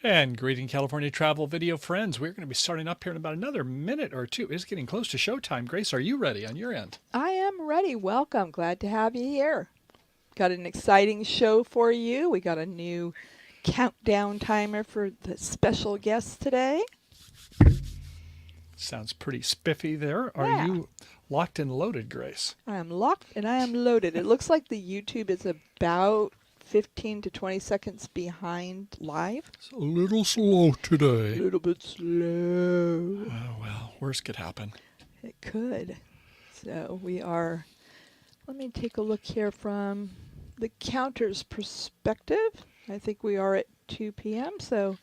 And greeting California travel video friends. We're going to be starting up here in about another minute or two. It's getting close to showtime. Grace, are you ready on your end? I am ready. Welcome. Glad to have you here. Got an exciting show for you. We got a new countdown timer for the special guests today. Sounds pretty spiffy there. Yeah. Are you locked and loaded, Grace? I am locked and I am loaded. It looks like the YouTube is about 15 to 20 seconds behind live. It's a little slow today. A little bit slow. Oh, well, worse could happen. It could. So we are, let me take a look here from the counter's perspective. I think we are at 2 p.m. So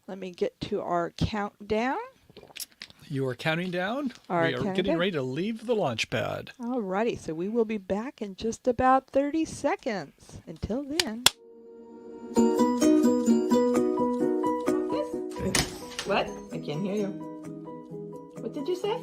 let me get to our countdown. You are counting down. We are getting ready to leave the launch pad. Alrighty, so we will be back in just about 30 seconds. Until then. What? I can't hear you. What did you say?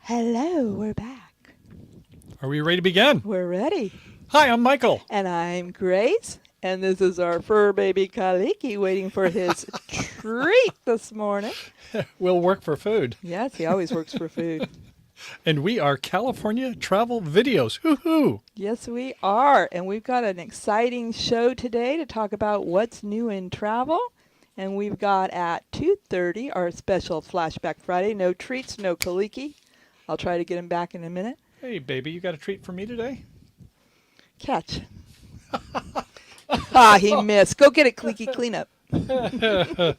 Hello, we're back. Are we ready to begin? We're ready. Hi, I'm Michael. And I'm Grace. And this is our fur baby Kaliki waiting for his treat this morning. We'll work for food. Yes, he always works for food. And we are California Travel Videos. Hoo-hoo! Yes, we are. And we've got an exciting show today to talk about what's new in travel. And we've got at 2:30 our special Flashback Friday. No treats, no Kaliki. I'll try to get him back in a minute. Hey, baby, you got a treat for me today? Catch. He missed. Go get it, Kaliki. Clean up. The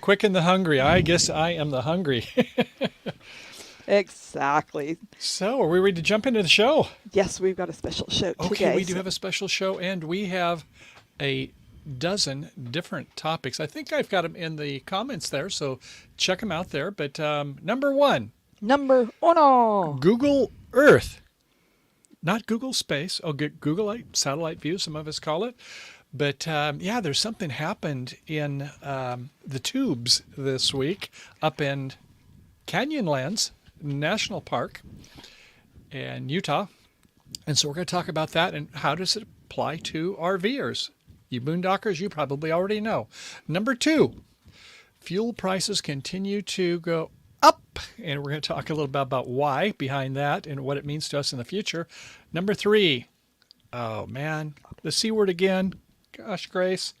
quick and the hungry. I guess I am the hungry. Exactly. So, are we ready to jump into the show? Yes, we've got a special show today. Okay, we do have a special show, and we have a dozen different topics. I think I've got them in the comments there, so check them out there. But number one. Number uno. Google Earth. Not Google Space. Oh, Google satellite view, some of us call it. But yeah, there's something happened in the tubes this week up in Canyonlands National Park in Utah. And so we're going to talk about that and how does it apply to RVers. You boondockers, you probably already know. Number two, fuel prices continue to go up, and we're going to talk a little bit about why behind that and what it means to us in the future. Number three, oh man, the C word again. Gosh, Grace,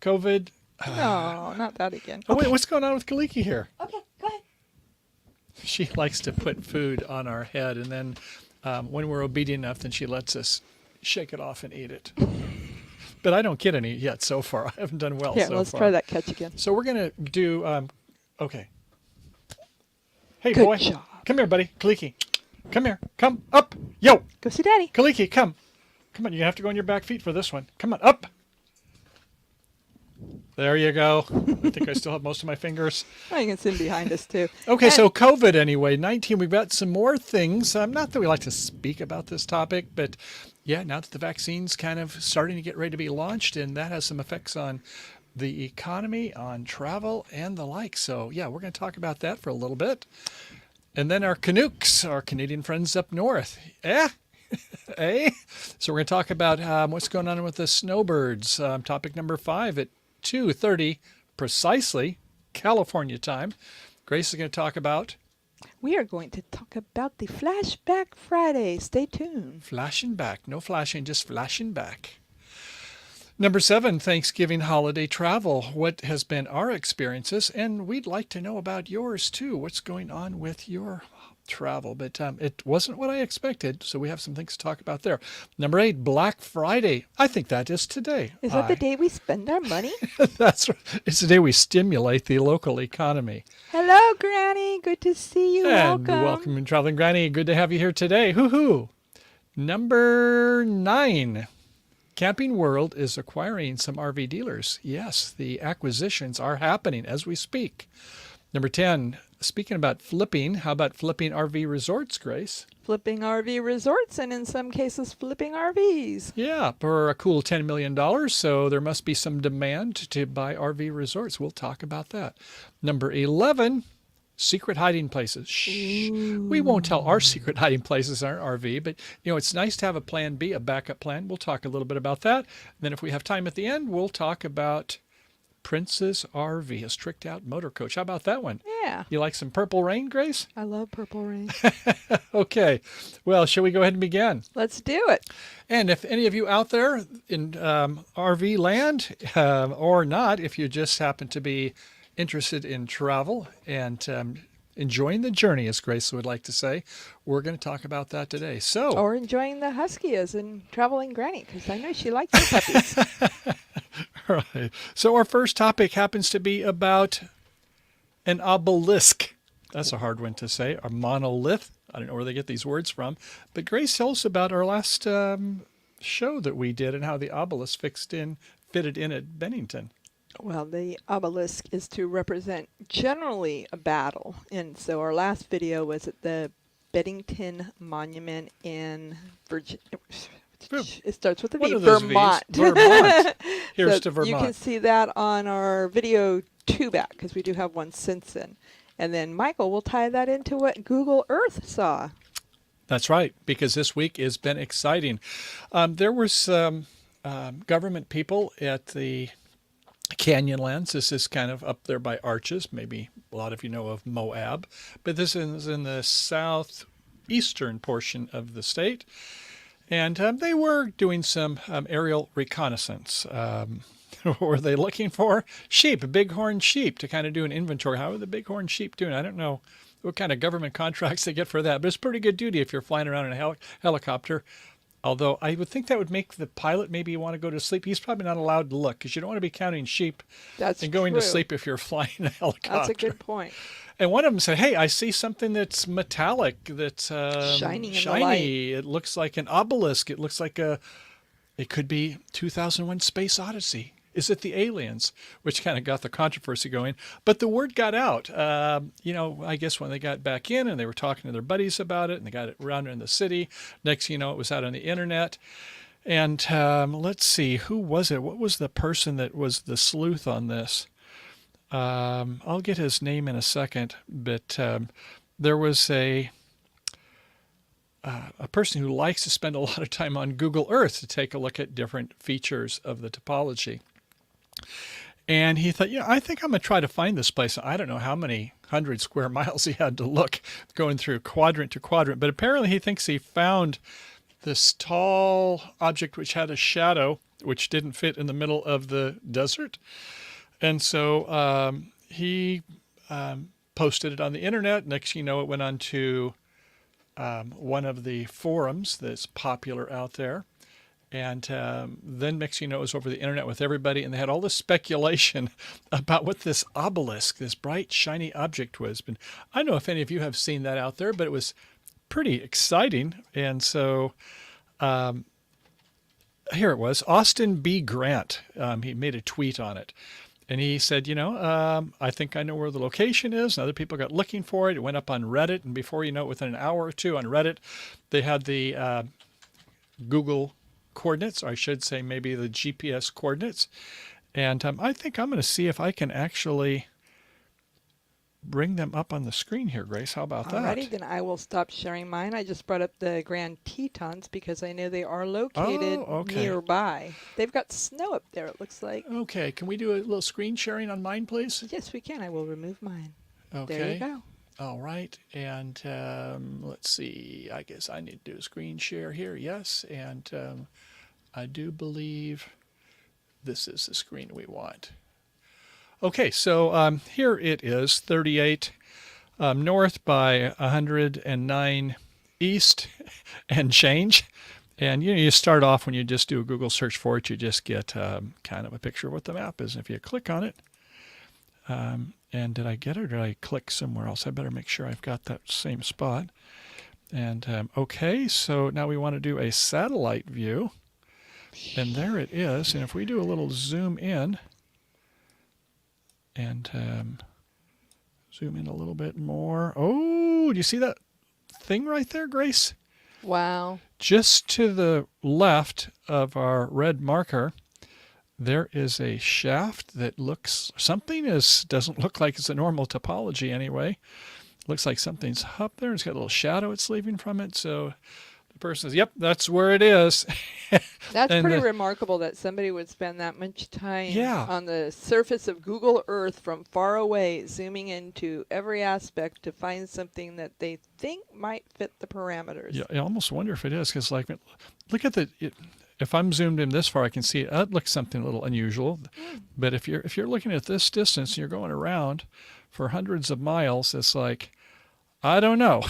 COVID. No, not that again. Oh, wait, what's going on with Kaliki here? Okay, go ahead. She likes to put food on our head, and then when we're obedient enough, then she lets us shake it off and eat it. But I don't get any yet so far. I haven't done well so far. Yeah, let's try that catch again. So we're going to do, okay. Hey, Good boy. job. Come here, buddy. Kaliki. Come here. Come up. Yo. Go see Daddy. Kaliki, come. Come on. You have to go on your back feet for this one. Come on. Up. There you go. I think I still have most of my fingers. Oh, you can sit behind us, too. Okay, so COVID anyway. 19, we've got some more things. Not that we like to speak about this topic, but yeah, now that the vaccine's kind of starting to get ready to be launched, and that has some effects on the economy, on travel, and the like. So, yeah, we're going to talk about that for a little bit. And then our Canucks, our Canadian friends up north. Eh? So we're going to talk about what's going on with the Snowbirds. Topic number 5 at 2:30 precisely, California time. Grace is going to talk about... We are going to talk about the Flashback Friday. Stay tuned. Flashing back. No flashing, just flashing back. Number 7, Thanksgiving holiday travel. What has been our experiences? And we'd like to know about yours too. What's going on with your travel? But it wasn't what I expected, so we have some things to talk about there. Number 8, Black Friday. I think that is today. Is that the day we spend our money? That's right. It's the day we stimulate the local economy. Hello, Granny. Good to see you. And welcome, Traveling Granny. Good to have you here today. Hoo-hoo. Number 9. Camping World is acquiring some RV dealers. Yes, the acquisitions are happening as we speak. Number 10, speaking about flipping, how about flipping RV resorts, Grace? Flipping RV resorts, and in some cases, flipping RVs. Yeah, for a cool $10 million. So there must be some demand to buy RV resorts. We'll talk about that. Number 11, secret hiding places. Shh. We won't tell our secret hiding places in our RV, but it's nice to have a plan B, a backup plan. We'll talk a little bit about that. And then if we have time at the end, we'll talk about Prince's RV, his tricked out motor coach. How about that one? Yeah. You like some Purple Rain, Grace? I love Purple Rain. Okay. Well, shall we go ahead and begin? Let's do it. And if any of you out there in RV land or not, if you just happen to be interested in travel and enjoying the journey, as Grace would like to say, we're going to talk about that today. So, Or enjoying the Huskies and traveling Granny, because I know she likes the puppies. right. So our first topic happens to be about an obelisk. That's a hard one to say. A monolith. I don't know where they get these words from. But Grace, tell us about our last show that we did and how the obelisk fitted in at Bennington. Well, the obelisk is to represent generally a battle. And so our last video was at the Bennington Monument in Virginia. It starts with a V. Vermont. Vermont. Here's So to Vermont. you can see that on our video 2 back, because we do have one since then. And then Michael will tie that into what Google Earth saw. That's right, because this week has been exciting. There were some government people at the Canyonlands. This is kind of up there by Arches. Maybe a lot of you know of Moab. But this is in the southeastern portion of the state. And they were doing some aerial reconnaissance. What were they looking for? Sheep, bighorn sheep, to kind of do an inventory. How are the bighorn sheep doing? I don't know what kind of government contracts they get for that, but it's pretty good duty if you're flying around in a helicopter. Although I would think that would make the pilot maybe want to go to sleep. He's probably not allowed to look because you don't want to be counting sheep and going to sleep if you're flying a helicopter. That's a good point. And one of them said, hey, I see something that's metallic, that's shiny. It looks like an obelisk. It looks like it could be 2001 Space Odyssey. Is it the aliens? Which kind of got the controversy going. But the word got out. I guess when they got back in and they were talking to their buddies about it and they got it around in the city, next thing you know, it was out on the internet. And let's see, who was it? What was the person that was the sleuth on this? I'll get his name in a second, but there was a person who likes to spend a lot of time on Google Earth to take a look at different features of the topology. And he thought, I think I'm going to try to find this place. I don't know how many 100 square miles he had to look going through quadrant to quadrant, but apparently he thinks he found this tall object which had a shadow which didn't fit in the middle of the desert. And so he posted it on the internet. Next, it went on to one of the forums that's popular out there. And then next, it was over the internet with everybody. And they had all this speculation about what this obelisk, this bright, shiny object was. But I don't know if any of you have seen that out there, but it was pretty exciting. And so here it was, Austin B. Grant. He made a tweet on it. And he said, I think I know where the location is. And other people got looking for it. It went up on Reddit. And before you know it, within an hour or two on Reddit, they had the Google coordinates, or I should say maybe the GPS coordinates. And I think I'm going to see if I can actually bring them up on the screen here, Grace. How about that? Alrighty, then I will stop sharing mine. I just brought up the Grand Tetons because I know they are located nearby. They've got snow up there, it looks like. Okay, can we do a little screen sharing on mine, please? Yes, we can. I will remove mine. Okay. There you go. All right, and let's see. I guess I need to do a screen share here. Yes, and I do believe this is the screen we want. Okay, so here it is, 38 north by 109 east and change. And you start off when you just do a Google search for it, you just get kind of a picture of what the map is. And if you click on it, and did I get it or did I click somewhere else? I better make sure I've got that same spot. And okay, so now we want to do a satellite view. And there it is. And if we do a little zoom in, and Zoom in a little bit more. Oh, do you see that thing right there, Grace? Wow. Just to the left of our red marker, there is a shaft that doesn't look like it's a normal topology anyway. Looks like something's up there. It's got a little shadow it's leaving from it. So the person says, yep, that's where it is. That's And pretty remarkable that somebody would spend that much time Yeah. on the surface of Google Earth from far away, zooming into every aspect to find something that they think might fit the parameters. Yeah, I almost wonder if it is, because like, look at if I'm zoomed in this far, I can see it looks something a little unusual. But if you're looking at this distance and you're going around for hundreds of miles, it's like, I don't know.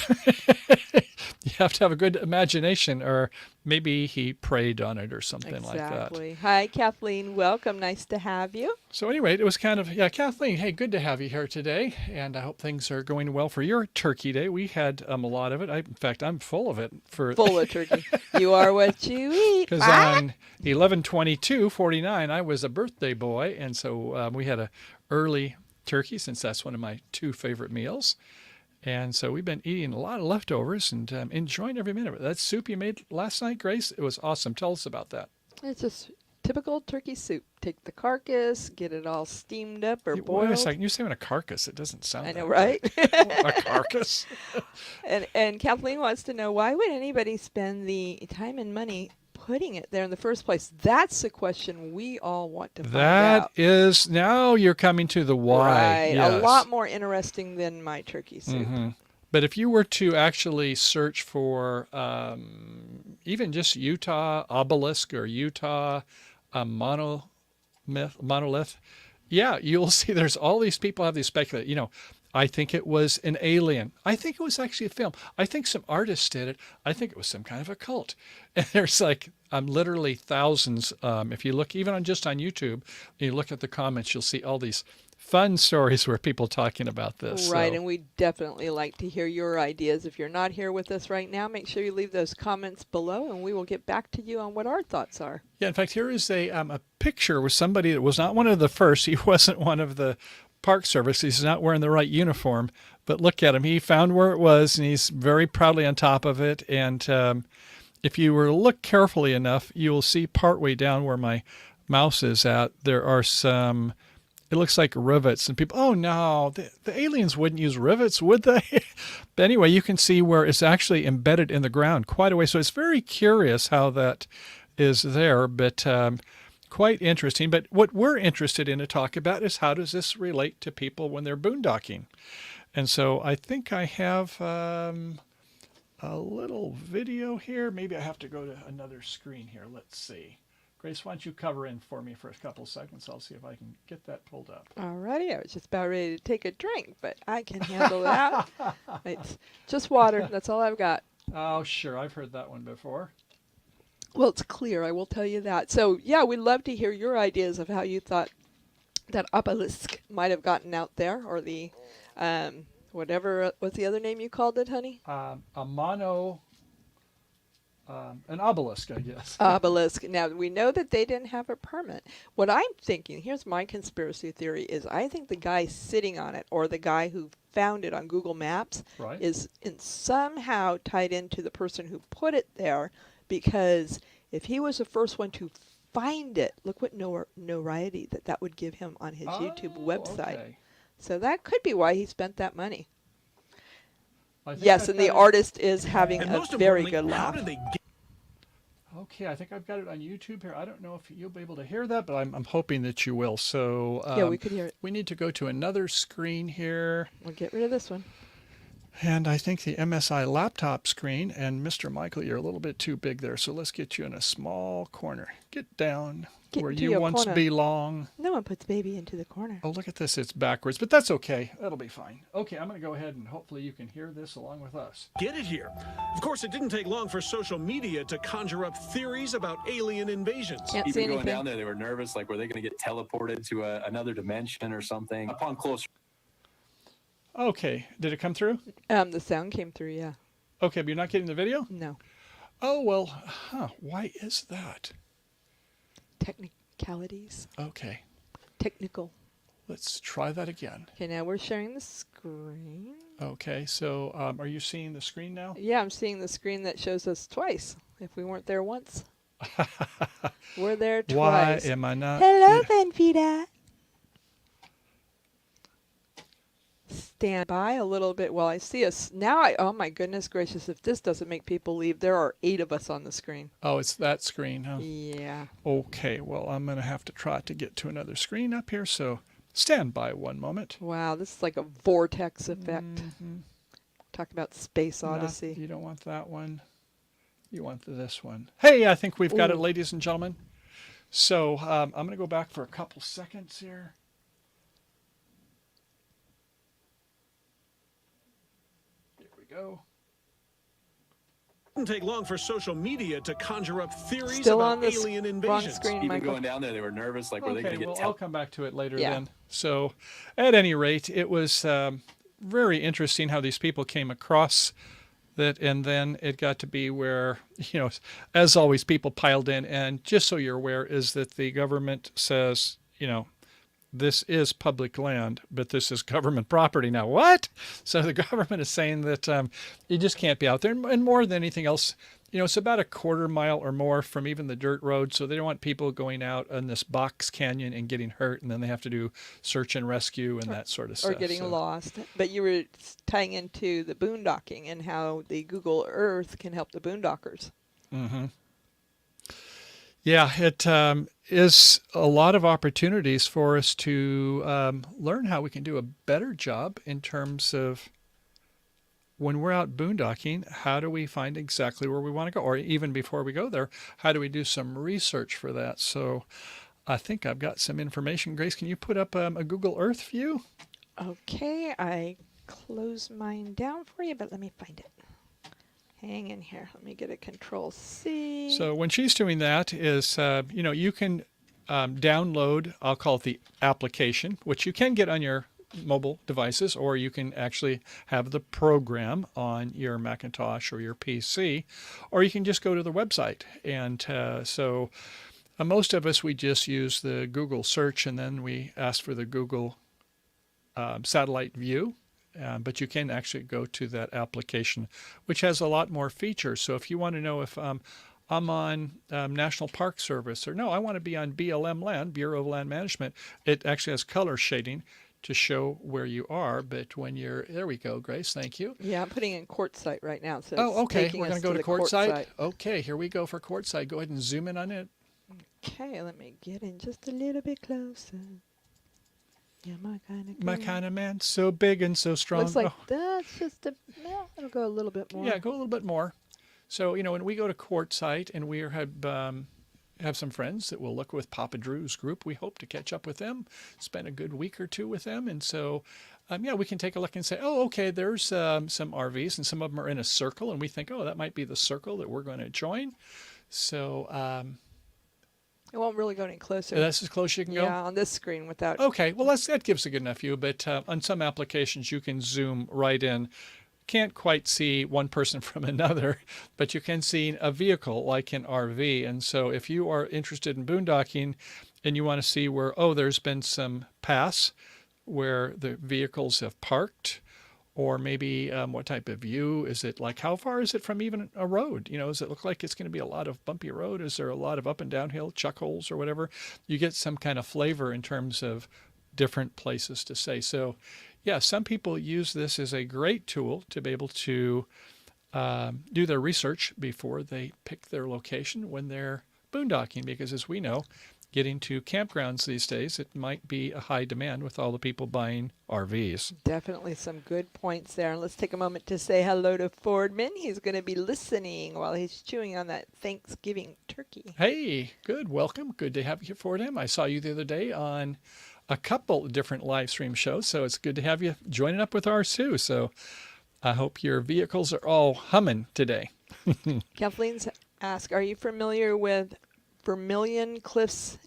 You have to have a good imagination, or maybe he preyed on it or something like that. Exactly. Hi, Kathleen. Welcome. Nice to have you. So anyway, it was kind of, Kathleen, hey, good to have you here today. And I hope things are going well for your turkey day. We had a lot of it. In fact, I'm full of it. Full of turkey. You are what you eat. Because on 11/22/49, I was a birthday boy. And so we had a early turkey, since that's one of my 2 favorite meals. And so we've been eating a lot of leftovers and enjoying every minute of it. That soup you made last night, Grace, it was awesome. Tell us about that. It's just typical turkey soup. Take the carcass, get it all steamed up or boiled. Wait a second. You're saying a carcass. It doesn't sound I know, that right? A carcass? And Kathleen wants to know, why would anybody spend the time and money putting it there in the first place? That's the question we all want to find out. That is, now you're coming to the why. Right. Yes. A lot more interesting than my turkey soup. Mm-hmm. But if you were to actually search for even just Utah obelisk or Utah monolith, yeah, you'll see there's all these people have these speculate. I think it was an alien. I think it was actually a film. I think some artists did it. I think it was some kind of a cult. And there's like literally thousands. If you look even on YouTube, you look at the comments, you'll see all these fun stories where people talking about this. Right, So. and we definitely like to hear your ideas. If you're not here with us right now, make sure you leave those comments below, and we will get back to you on what our thoughts are. Yeah, in fact, here is a picture with somebody that was not one of the first. He wasn't one of the Park Service. He's not wearing the right uniform, but look at him. He found where it was, and he's very proudly on top of it. And if you were to look carefully enough, you will see partway down where my mouse is at, there are some, it looks like rivets. And people, oh no, the aliens wouldn't use rivets, would they? But anyway, you can see where it's actually embedded in the ground quite a way. So it's very curious how that is there, but quite interesting. But what we're interested in to talk about is, how does this relate to people when they're boondocking? And so I think I have a little video here. Maybe I have to go to another screen here. Let's see. Grace, why don't you cover in for me for a couple of seconds? I'll see if I can get that pulled up. All righty. I was just about ready to take a drink, but I can handle that. It's just water. That's all I've got. Oh, sure. I've heard that one before. Well, it's clear, I will tell you that. So, yeah, we'd love to hear your ideas of how you thought that obelisk might have gotten out there, or the, whatever, what's the other name you called it, honey? An obelisk, I guess. Obelisk. Now, we know that they didn't have a permit. What I'm thinking, here's my conspiracy theory, is I think the guy sitting on it, or the guy who found it on Google Maps, Right. is somehow tied into the person who put it there. Because if he was the first one to find it, look what notoriety that would give him on his YouTube website. Okay. So that could be why he spent that money. Yes, and the artist is having a very good laugh. Okay, I think I've got it on YouTube here. I don't know if you'll be able to hear that, but I'm hoping that you will. So Yeah, we could hear it. We need to go to another screen here. We'll get rid of this one. And I think the MSI laptop screen, and Mr. Michael, you're a little bit too big there, so let's get you in a small corner. Get down where into you your once corner. belong. No one puts baby into the corner. Oh, look at this. It's backwards, but that's okay. That'll be fine. Okay, I'm going to go ahead and hopefully you can hear this along with us. Get it here. Of course, it didn't take long for social media to conjure up theories about alien invasions. Can't see Even going anything. down there, they were nervous, like, were they going to get teleported to another dimension or something? Upon closer. Okay, did it come through? The sound came through, yeah. Okay, but you're not getting the video? No. Oh, well, why is that? Technicalities. Okay. Technical. Let's try that again. Okay, now we're sharing the screen. Okay, so are you seeing the screen now? Yeah, I'm seeing the screen that shows us twice. If we weren't there once, we're there Why twice. am I not? Hello, Benvita. Stand by a little bit while I see us. Now, oh my goodness gracious, if this doesn't make people leave, there are 8 of us on the screen. Oh, it's that screen, huh? Yeah. Okay, well, I'm going to have to try to get to another screen up here, so stand by one moment. Wow, this is like a vortex effect. Talk about Space Odyssey. You don't want that one. You want this one. Hey, I think we've got it, Ooh. ladies and gentlemen. So I'm going to go back for a couple seconds here. Here we go. Didn't take long for social media to conjure up theories Still on about the alien wrong invasions. screen, Even Michael. going down there, they were nervous. Like, were they going Okay, to well, get I'll come back to it later Yeah. then. So at any rate, it was very interesting how these people came across that, and then it got to be where, as always, people piled in. And just so you're aware, is that the government says, this is public land, but this is government property now. What? So the government is saying that you just can't be out there. And more than anything else, it's about a quarter mile or more from even the dirt road. So they don't want people going out on this box canyon and getting hurt. And then they have to do search and rescue and that sort of stuff. Or getting lost. But you were tying into the boondocking and how the Google Earth can help the boondockers. Mm-hmm. Yeah, it is a lot of opportunities for us to learn how we can do a better job in terms of when we're out boondocking, how do we find exactly where we want to go? Or even before we go there, how do we do some research for that? So I think I've got some information. Grace, can you put up a Google Earth view? Okay, I closed mine down for you, but let me find it. Hang in here. Let me get a Control-C. So when she's doing that is, you can download, I'll call it the application, which you can get on your mobile devices, or you can actually have the program on your Macintosh or your PC, or you can just go to the website. And so most of us, we just use the Google search, and then we ask for the Google satellite view. But you can actually go to that application, which has a lot more features. So if you want to know if I'm on National Park Service, or no, I want to be on BLM land, Bureau of Land Management, it actually has color shading to show where you are. But when you're, there we go, Grace, thank you. Yeah, I'm putting in Quartzsite right now. So Oh, okay, taking we're going us to go to the Quartzsite. Okay, here we go for Quartzsite. Go ahead and zoom in on it. Okay, let me get in just a little bit closer. Yeah, my kind of My kind of man, so big and so strong. Looks like Oh. that's just a, well, it'll go a little bit more. Yeah, go a little bit more. So, when we go to Quartzsite and we have some friends that will look with Papa Drew's group, we hope to catch up with them, spend a good week or two with them. And so, we can take a look and say, oh, okay, there's some RVs and some of them are in a circle. And we think, oh, that might be the circle that we're going to join. So It won't really go any closer. that's as close as you can go? Yeah, on this screen without. Okay, well, that gives a good enough view. But on some applications, you can zoom right in. Can't quite see one person from another, but you can see a vehicle like an RV. And so if you are interested in boondocking and you want to see where, there's been some paths where the vehicles have parked, or maybe what type of view is it, like how far is it from even a road? Does it look like it's going to be a lot of bumpy road? Is there a lot of up and downhill chuck holes or whatever? You get some kind of flavor in terms of different places to say. So yeah, some people use this as a great tool to be able to do their research before they pick their location when they're boondocking, because as we know, getting to campgrounds these days, it might be a high demand with all the people buying RVs. Definitely some good points there. And let's take a moment to say hello to Fordman. He's going to be listening while he's chewing on that Thanksgiving turkey. Hey, good. Welcome. Good to have you for him. I saw you the other day on a couple different live stream shows, so it's good to have you joining up with ours too. So I hope your vehicles are all humming today. Kathleen's asked, are you familiar with Vermilion Cliffs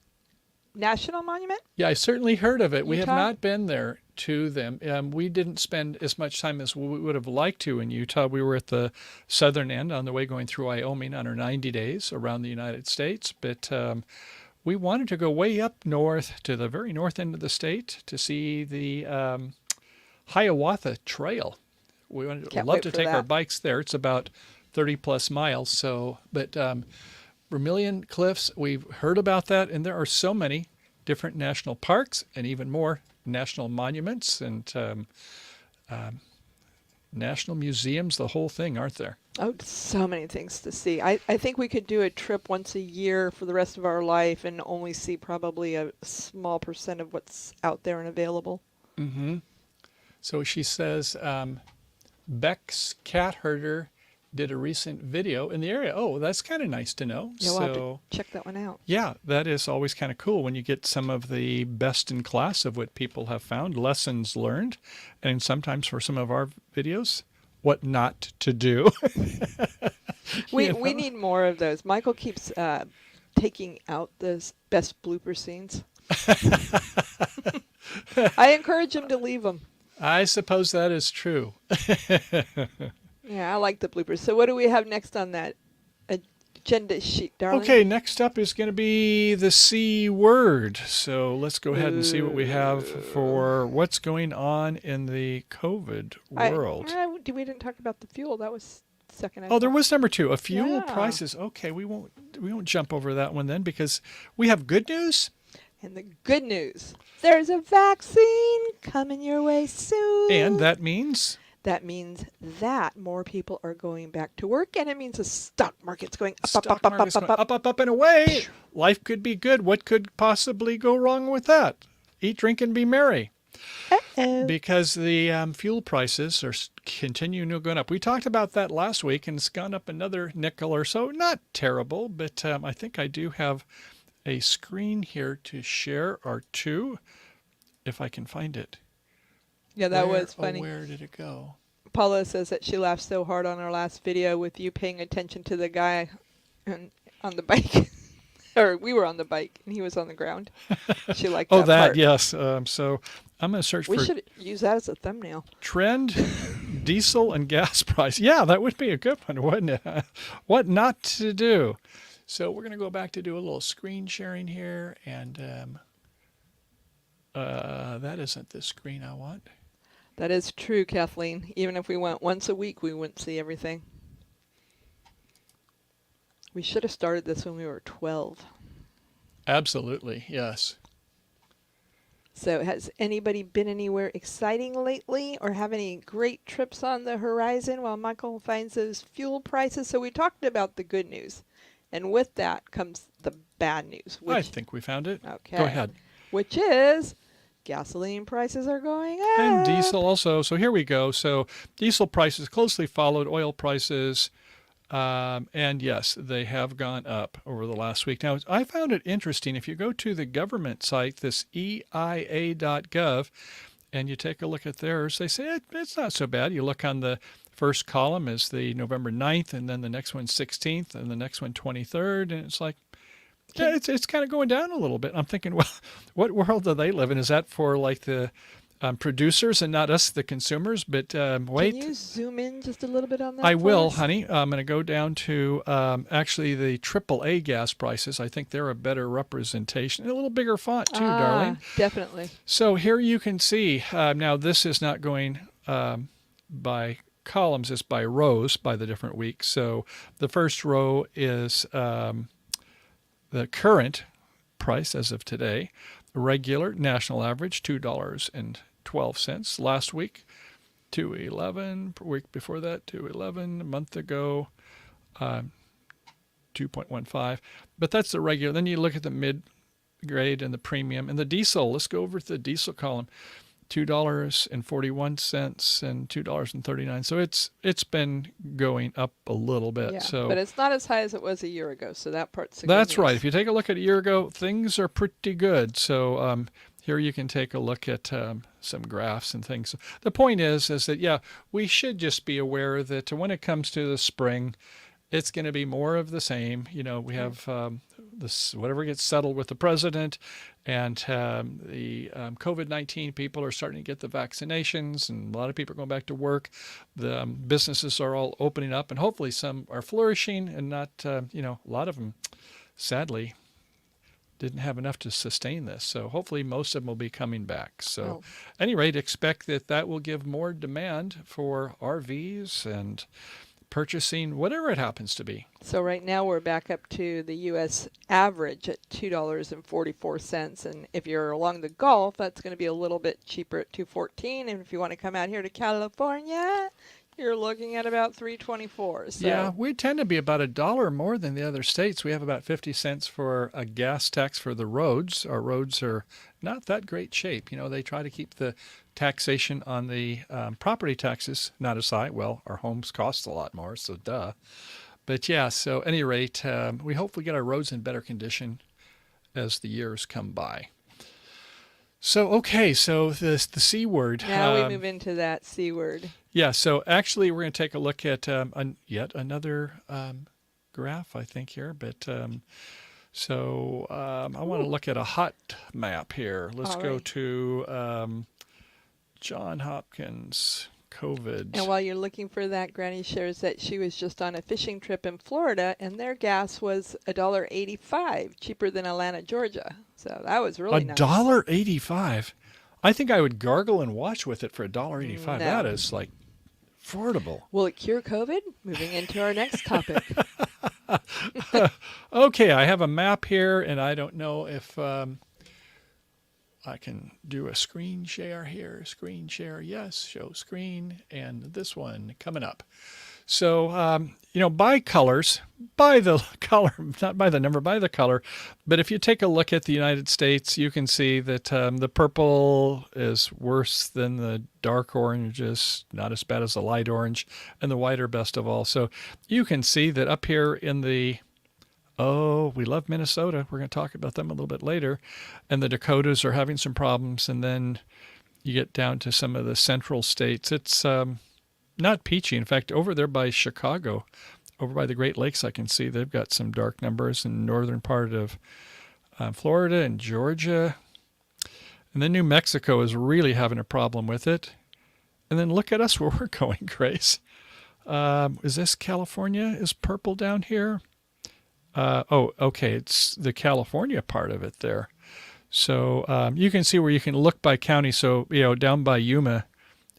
National Monument? Yeah, I certainly heard of it. We have Utah? not been there to them. We didn't spend as much time as we would have liked to in Utah. We were at the southern end on the way going through Wyoming on our 90 days around the United States. But we wanted to go way up north to the very north end of the state to see the Hiawatha Trail. We would Can't love wait to for take our that. bikes there. It's about 30 plus miles. So, but Vermilion Cliffs, we've heard about that, and there are so many different national parks and even more national monuments and national museums, the whole thing, aren't there? Oh, so many things to see. I think we could do a trip once a year for the rest of our life and only see probably a small percent of what's out there and available. Mm-hmm. So she says Beck's cat herder did a recent video in the area. Oh, that's kind of nice to know. Yeah, we'll have So to check that one out. yeah, that is always kind of cool when you get some of the best in class of what people have found, lessons learned, and sometimes for some of our videos, what not to do. We You know? we need more of those. Michael keeps taking out the best blooper scenes. I encourage him to leave them. I suppose that is true. Yeah, I like the bloopers. So what do we have next on that agenda sheet, darling? Okay, next up is going to be the C word. So let's go ahead and see what we have for what's going on in the COVID world. We didn't talk about the fuel. That was second. Oh, there was number 2, a fuel Yeah. prices. Okay, we won't jump over that one then because we have good news. And the good news, there's a vaccine coming your way soon. And that means that means that more people are going back to work, and it means the stock market's going up, stock up, up, up, market's up, going up, up. up and away. Life could be good. What could possibly go wrong with that? Eat, drink, and be merry. Uh-oh. Because the fuel prices are continuing to go up. We talked about that last week, and it's gone up another nickel or so. Not terrible, but I think I do have a screen here to share or two, if I can find it. Yeah, that Where- was funny. Oh, where did it go? Paula says that she laughed so hard on our last video with you paying attention to the guy on the bike. Or we were on the bike, and he was on the ground. She liked that Oh, that, part. yes. So I'm going to search We for should use that as a thumbnail. trend diesel and gas price. Yeah, that would be a good one, wouldn't it? What not to do. So we're going to go back to do a little screen sharing here. And that isn't the screen I want. That is true, Kathleen. Even if we went once a week, we wouldn't see everything. We should have started this when we were 12. Absolutely, yes. So has anybody been anywhere exciting lately or have any great trips on the horizon while Michael finds those fuel prices? So we talked about the good news. And with that comes the bad news. I think we found it. Okay. Go ahead. Which is gasoline prices are going up. And diesel also. So here we go. So diesel prices closely followed oil prices. And yes, they have gone up over the last week. Now, I found it interesting. If you go to the government site, this EIA.gov, and you take a look at theirs, they say it's not so bad. You look on the first column is the November 9th, and then the next one 16th, and the next one 23rd. And it's like, yeah, it's kind of going down a little bit. I'm thinking, well, what world do they live in? Is that for like the producers and not us, the consumers? But wait. Can you zoom in just a little bit on that? I for will, us? honey. I'm going to go down to actually the AAA gas prices. I think they're a better representation. A little bigger font too, darling. Definitely. So here you can see, now this is not going by columns, it's by rows, by the different weeks. So the first row is the current price as of today. Regular national average, $2.12. Last week, $2.11. Week before that, $2.11. A month ago, 2.15. But that's the regular. Then you look at the mid-grade and the premium. And the diesel, let's go over to the diesel column. $2.41 and $2.39. So it's been going up a little bit. Yeah, So but it's not as high as it was a year ago. So that part's the good that's right. news. If you take a look at a year ago, things are pretty good. So here you can take a look at some graphs and things. The point is that, yeah, we should just be aware that when it comes to the spring, it's going to be more of the same. You know, we have this whatever gets settled with the president, and the COVID-19 people are starting to get the vaccinations, and a lot of people are going back to work. The businesses are all opening up, and hopefully some are flourishing, and not, a lot of them, sadly, didn't have enough to sustain this. So hopefully most of them will be coming back. So Oh. at any rate, expect that will give more demand for RVs and purchasing whatever it happens to be. So right now we're back up to the U.S. average at $2.44, and if you're along the Gulf, that's going to be a little bit cheaper at $2.14. And if you want to come out here to California, you're looking at about $3.24. So. Yeah, we tend to be about $1 more than the other states. We have about 50 cents for a gas tax for the roads. Our roads are not that great shape. You know, they try to keep the taxation on the property taxes not as high. Well, our homes cost a lot more, so duh. But yeah, so at any rate, we hope we get our roads in better condition as the years come by. So, okay, so the C word. Now we move into that C word. Yeah, so actually we're going to take a look at yet another graph, I think, here. But I want to look at a hot map here. Let's go to John Hopkins COVID. And while you're looking for that, Granny shares that she was just on a fishing trip in Florida, and their gas was $1.85, cheaper than Atlanta, Georgia. So that was really nice. $1.85. I think I would gargle and wash with it for $1.85. No. That is like affordable. Will it cure COVID? Moving into our next topic. Okay, I have a map here, and I don't know if I can do a screen share here. Screen share, yes, show screen, and this one coming up. So, by colors, by the color, not by the number, by the color. But if you take a look at the United States, you can see that the purple is worse than the dark orange, is not as bad as the light orange, and the white are best of all. So you can see that up here in the we love Minnesota. We're going to talk about them a little bit later. And the Dakotas are having some problems. And then you get down to some of the central states. It's not peachy. In fact, over there by Chicago, over by the Great Lakes, I can see they've got some dark numbers in the northern part of Florida and Georgia. And then New Mexico is really having a problem with it. And then look at us where we're going, Grace. Is this California? Is purple down here? Okay, it's the California part of it there. So you can see where you can look by county. So, down by Yuma,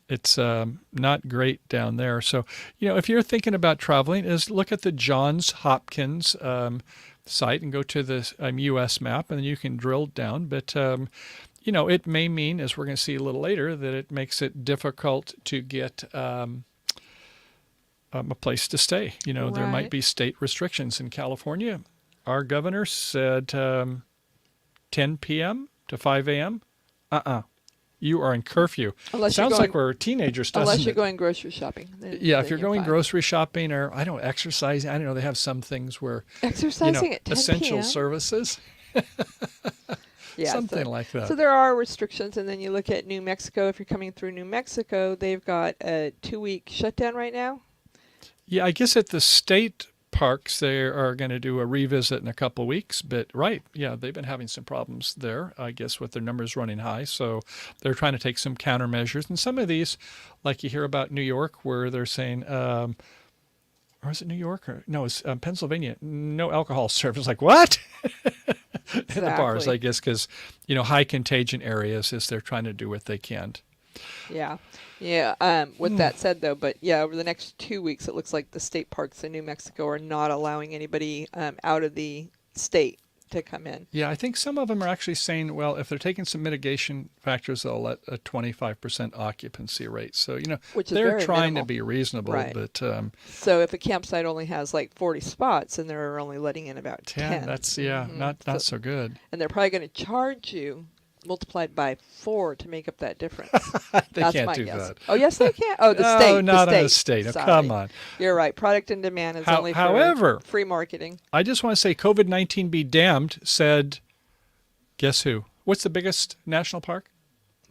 it's not great down there. So, if you're thinking about traveling, is look at the Johns Hopkins site and go to the U.S. map, and then you can drill down. But, it may mean, as we're going to see a little later, that it makes it difficult to get a place to stay. There might be state restrictions in California. Our governor said 10 p.m. to 5 a.m. You are in curfew. Sounds like we're teenagers, doesn't it? Unless you're going grocery shopping. Yeah, if you're going grocery shopping or, exercising. I don't know, they have some things where, exercising at 10 essential p.m.? services. Yeah, something like that. So there are restrictions, and then you look at New Mexico. If you're coming through New Mexico, they've got a 2-week shutdown right now. Yeah, I guess at the state parks, they are going to do a revisit in a couple of weeks. But they've been having some problems there, I guess, with their numbers running high. So they're trying to take some countermeasures. And some of these, like you hear about New York, where they're saying, or is it New York? No, it's Pennsylvania. No alcohol served. It's like, what? Exactly. In the bars, I guess, because, high contagion areas is they're trying to do what they can. Yeah. With that said, though, over the next 2 weeks, it looks like the state parks in New Mexico are not allowing anybody out of the state to come in. Yeah, I think some of them are actually saying, well, if they're taking some mitigation factors, they'll let a 25% occupancy rate. So, Which is they're very trying minimal. to be reasonable. Right. But so if a campsite only has like 40 spots and they're only letting in about 10. That's, not so good. And they're probably going to charge you multiplied by 4 to make up that difference. They That's can't my do guess. that. Oh, yes, they can. Oh, the state. Oh, not the on the state. Oh, Sorry. come on. You're right. Product and demand is only however, for free marketing. I just want to say COVID-19 be damned said, guess who? What's the biggest national park?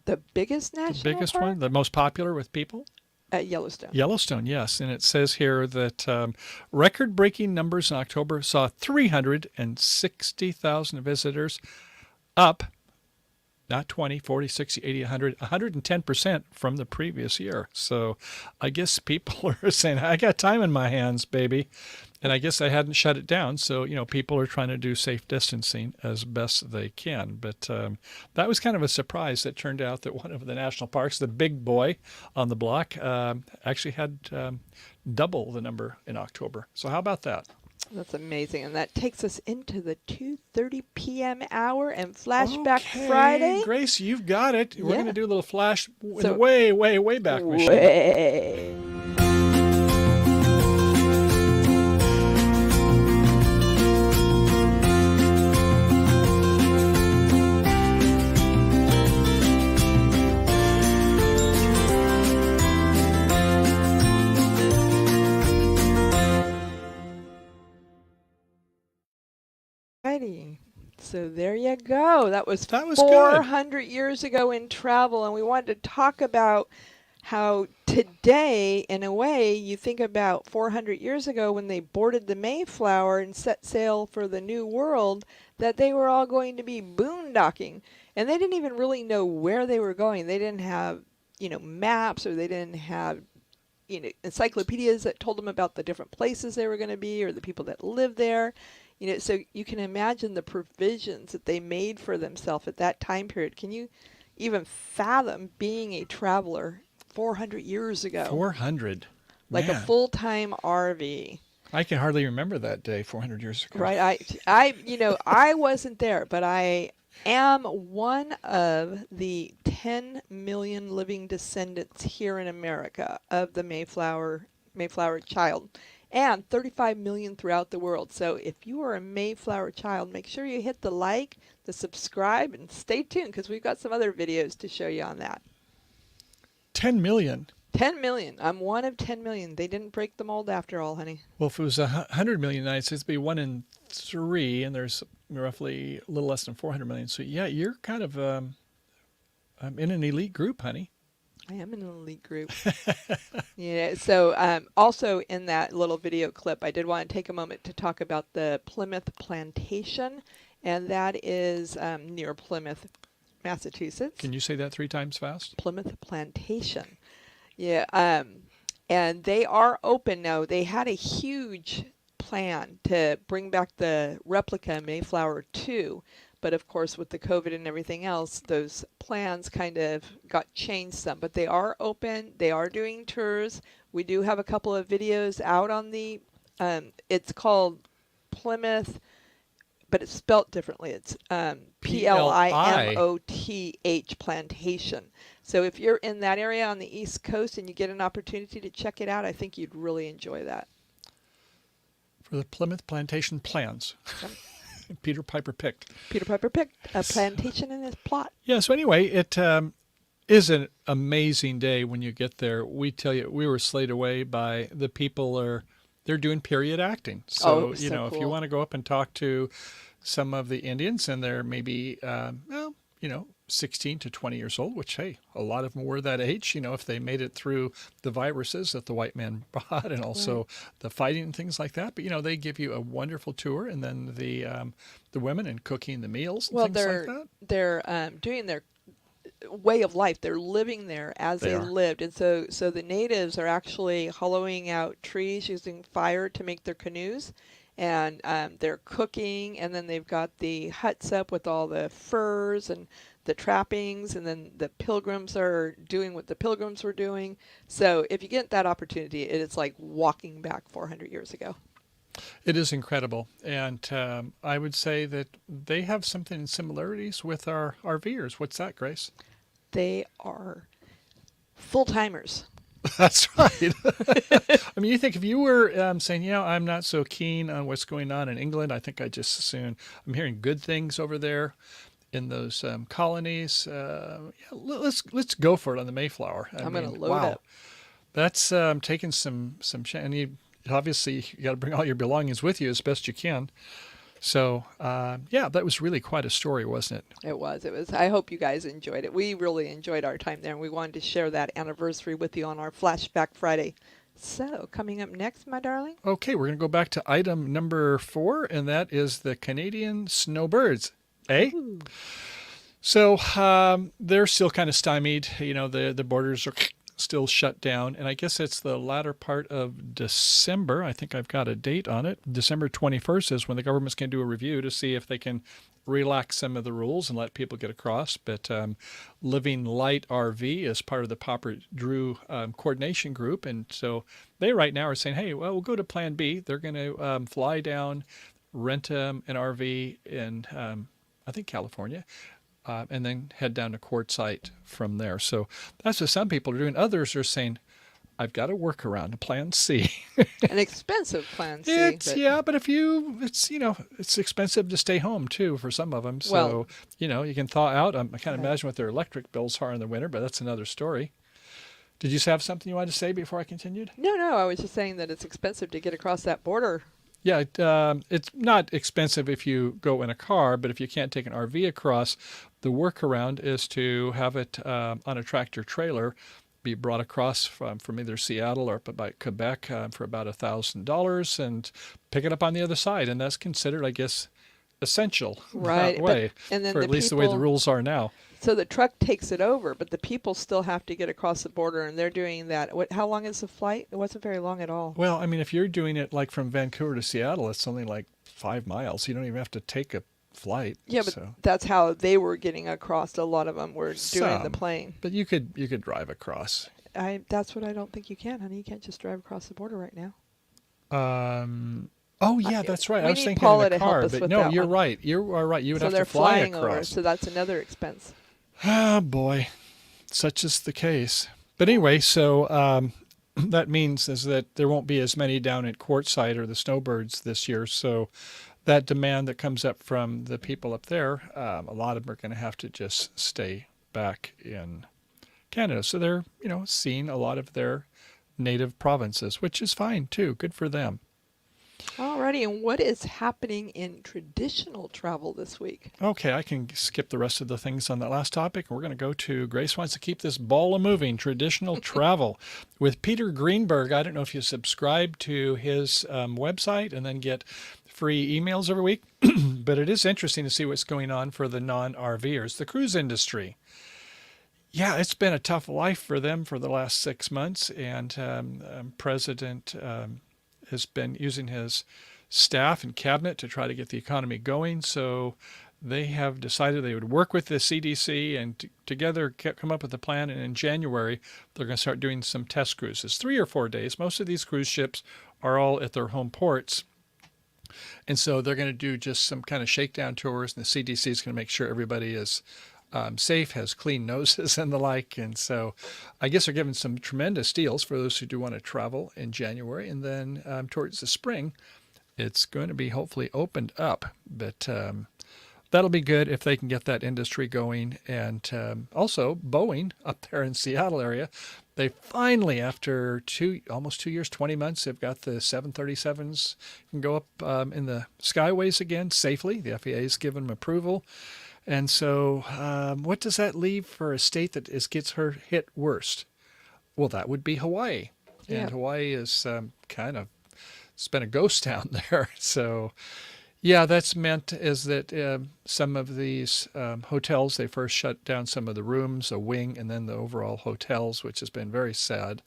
The biggest national The biggest park? one? The most popular with people? At Yellowstone. Yellowstone, yes. And it says here that record-breaking numbers in October saw 360,000 visitors, up Not 20, 40, 60, 80, 100, 110% from the previous year. So I guess people are saying, I got time in my hands, baby. And I guess I hadn't shut it down. So, people are trying to do safe distancing as best they can. But that was kind of a surprise. It turned out that one of the national parks, the big boy on the block, actually had double the number in October. So how about that? That's amazing. And that takes us into the 2:30 p.m. hour and Flashback Okay, Friday. Grace, you've got it. We're Yeah. going to do a little flash in So- the way, way, way back machine. Way. Righty. So there you go. That was That was good. 400 years ago in travel, and we wanted to talk about how today, in a way, you think about 400 years ago when they boarded the Mayflower and set sail for the New World, that they were all going to be boondocking, and they didn't even really know where they were going. They didn't have, maps, or they didn't have encyclopedias that told them about the different places they were going to be or the people that lived there. So you can imagine the provisions that they made for themselves at that time period. Can you even fathom being a traveler 400 years ago? 400. Like a Man, full-time RV. I can hardly remember that day 400 years ago. Right. I wasn't there, but I am one of the 10 million living descendants here in America of the Mayflower Child, and 35 million throughout the world. So if you are a Mayflower Child, make sure you hit the like, the subscribe, and stay tuned because we've got some other videos to show you on that. 10 million. 10 million. I'm one of 10 million. They didn't break the mold after all, honey. Well, if it was 100 million in the United States, it'd be 1 in 3, and there's roughly a little less than 400 million. So, yeah, you're kind of in an elite group, honey. I am in an elite group. So also in that little video clip, I did want to take a moment to talk about the Plymouth Plantation, and that is near Plymouth, Massachusetts. Can you say that 3 times fast? Plymouth Plantation. Yeah, and they are open now. They had a huge plan to bring back the replica Mayflower 2. But of course, with the COVID and everything else, those plans kind of got changed some. But they are open. They are doing tours. We do have a couple of videos out on the, it's called Plymouth, but it's spelt differently. It's Plimoth Plantation. So if you're in that area on the East Coast and you get an opportunity to check it out, I think you'd really enjoy that. For the Plymouth Plantation plans. Peter Piper picked. Peter Piper picked a plantation in his plot. Yeah, so anyway, it is an amazing day when you get there. We tell you, we were slayed away by the people they're doing period acting. So, so if you cool. want to go up and talk to some of the Indians, and they're maybe, 16 to 20 years old, which, hey, a lot of them were that age, if they made it through the viruses that the white man brought and also the fighting and things like that. But, they give you a wonderful tour, and then the women and cooking the meals and things like that. They're doing their way of life. They're living there as they lived. And so the natives are actually hollowing out trees using fire to make their canoes. And they're cooking, and then they've got the huts up with all the furs and the trappings, and then the pilgrims are doing what the pilgrims were doing. So if you get that opportunity, it is like walking back 400 years ago. It is incredible. And I would say that they have something in similarities with our RVers. What's that, Grace? They are full-timers. That's right. I mean, you think if you were saying, I'm not so keen on what's going on in England, I think I just as soon. I'm hearing good things over there in those colonies. Let's go for it on the Mayflower. I'm going to load up. That's taking some and you obviously you got to bring all your belongings with you as best you can. So, that was really quite a story, wasn't it? It was. I hope you guys enjoyed it. We really enjoyed our time there, and we wanted to share that anniversary with you on our Flashback Friday. So, coming up next, my darling. Okay, we're going to go back to item number 4, and that is the Canadian Snowbirds. Eh? Ooh. So they're still kind of stymied. The borders are still shut down. And I guess it's the latter part of December. I think I've got a date on it. December 21st is when the government's going to do a review to see if they can relax some of the rules and let people get across. But Living Light RV is part of the Popper Drew coordination group. And so they right now are saying, hey, well, we'll go to Plan B. They're going to fly down, rent an RV in, I think, California. And then head down to Quartzsite from there. So that's what some people are doing. Others are saying, I've got a workaround, a plan C. An expensive plan C. But it's expensive to stay home too for some of them. So, you can thaw out. I can't imagine what their electric bills are in the winter, but that's another story. Did you have something you wanted to say before I continued? No, I was just saying that it's expensive to get across that border. Yeah, it's not expensive if you go in a car, but if you can't take an RV across, the workaround is to have it on a tractor trailer, be brought across from either Seattle or by Quebec for about $1,000 and pick it up on the other side. And that's considered, I guess, essential right that way, and then for at least the way the rules are now. So the truck takes it over, but the people still have to get across the border, and they're doing that. How long is the flight? It wasn't very long at all. Well, I mean, if you're doing it like from Vancouver to Seattle, it's only like 5 miles. You don't even have to take a flight. Yeah, but that's how they were getting across. A lot of them were doing the plane. But you could drive across. That's what I don't think you can, honey. You can't just drive across the border right now. Oh yeah, that's right. I was thinking Paula in a car, but no, you're right. You are right. You would have to fly across. Over, so that's another expense. Ah, boy, such is the case. But anyway, so that means is that there won't be as many down at Quartzsite or the Snowbirds this year. So that demand that comes up from the people up there, a lot of them are going to have to just stay back in Canada. So they're, seeing a lot of their native provinces, which is fine too. Good for them. Alrighty, and what is happening in traditional travel this week? Okay, I can skip the rest of the things on that last topic. We're going to go to Grace wants to keep this ball a-moving, traditional travel with Peter Greenberg. I don't know if you subscribe to his website and then get free emails every week, but it is interesting to see what's going on for the non-RVers, the cruise industry. Yeah, it's been a tough life for them for the last 6 months, and President has been using his staff and cabinet to try to get the economy going. So they have decided they would work with the CDC and together come up with a plan. And in January, they're going to start doing some test cruises, 3 or 4 days. Most of these cruise ships are all at their home ports. And so they're going to do just some kind of shakedown tours, and the CDC is going to make sure everybody is safe, has clean noses and the like. And so I guess they're giving some tremendous deals for those who do want to travel in January. And then towards the spring, it's going to be hopefully opened up. But that'll be good if they can get that industry going. And also Boeing up there in Seattle area, they finally, after almost 2 years, 20 months, they've got the 737s can go up in the skyways again safely. The FAA has given them approval. And so what does that leave for a state that gets hit worst? Well, that would be Hawaii. Yeah. And Hawaii is it's been a ghost town there. So, yeah, that's meant is that some of these hotels, they first shut down some of the rooms, a wing, and then the overall hotels, which has been very sad.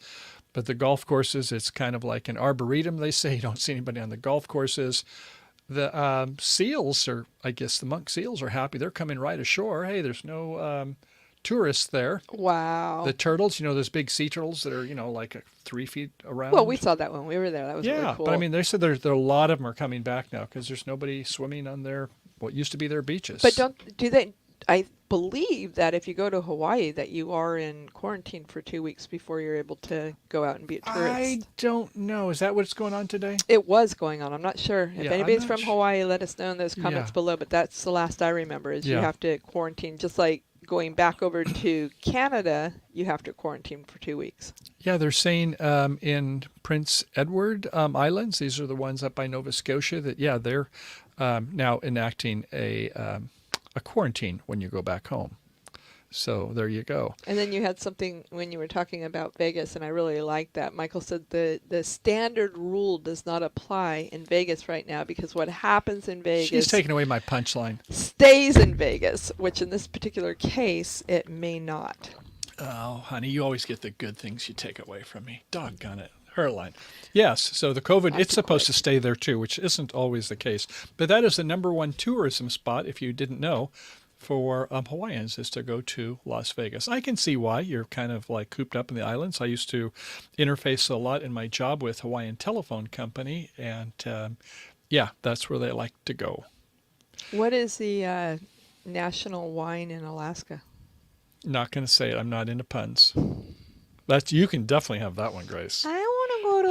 But the golf courses, it's kind of like an arboretum, they say. You don't see anybody on the golf courses. The seals I guess the monk seals are happy. They're coming right ashore. Hey, there's no tourists there. Wow. The turtles, those big sea turtles that are, like 3 feet around. Well, we saw that when we were there. That was really cool. But I mean, they said there are a lot of them are coming back now because there's nobody swimming on what used to be their beaches. But I believe that if you go to Hawaii that you are in quarantine for 2 weeks before you're able to go out and be a tourist. I don't know. Is that what's going on today? It was going on. I'm not sure. If anybody's from sure. Hawaii, let us know in those comments below. But that's the last I remember is you have to quarantine. Just like going back over to Canada, you have to quarantine for 2 weeks. Yeah, they're saying in Prince Edward Islands, these are the ones up by Nova Scotia, that, they're now enacting a quarantine when you go back home. So there you go. And then you had something when you were talking about Vegas, and I really liked that. Michael said the standard rule does not apply in Vegas right now because what happens in Vegas She's taking away my punchline. stays in Vegas, which in this particular case, it may not. Oh, honey, you always get the good things you take away from me. Doggone it. Her line. Yes, so the COVID, Have it's to supposed quit. to stay there too, which isn't always the case. But that is the number one tourism spot, if you didn't know, for Hawaiians is to go to Las Vegas. I can see why. You're kind of like cooped up in the islands. I used to interface a lot in my job with Hawaiian Telephone Company, and yeah, that's where they like to go. What is the national wine in Alaska? Not going to say it. I'm not into puns. That's you can definitely have that one, Grace. I want to go to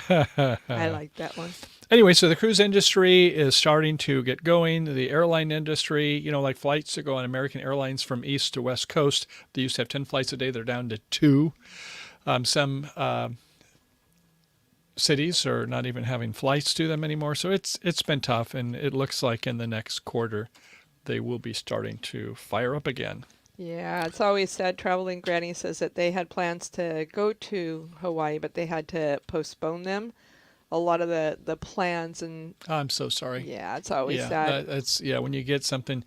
Hawaii. I like that one. Anyway, so the cruise industry is starting to get going. The airline industry, like flights that go on American Airlines from east to west coast, they used to have 10 flights a day. They're down to 2. Some cities are not even having flights to them anymore. So it's been tough, and it looks like in the next quarter they will be starting to fire up again. Yeah, it's always sad. Traveling Granny says that they had plans to go to Hawaii, but they had to postpone them. A lot of the plans and I'm so sorry. yeah, it's always sad. That's when you get something,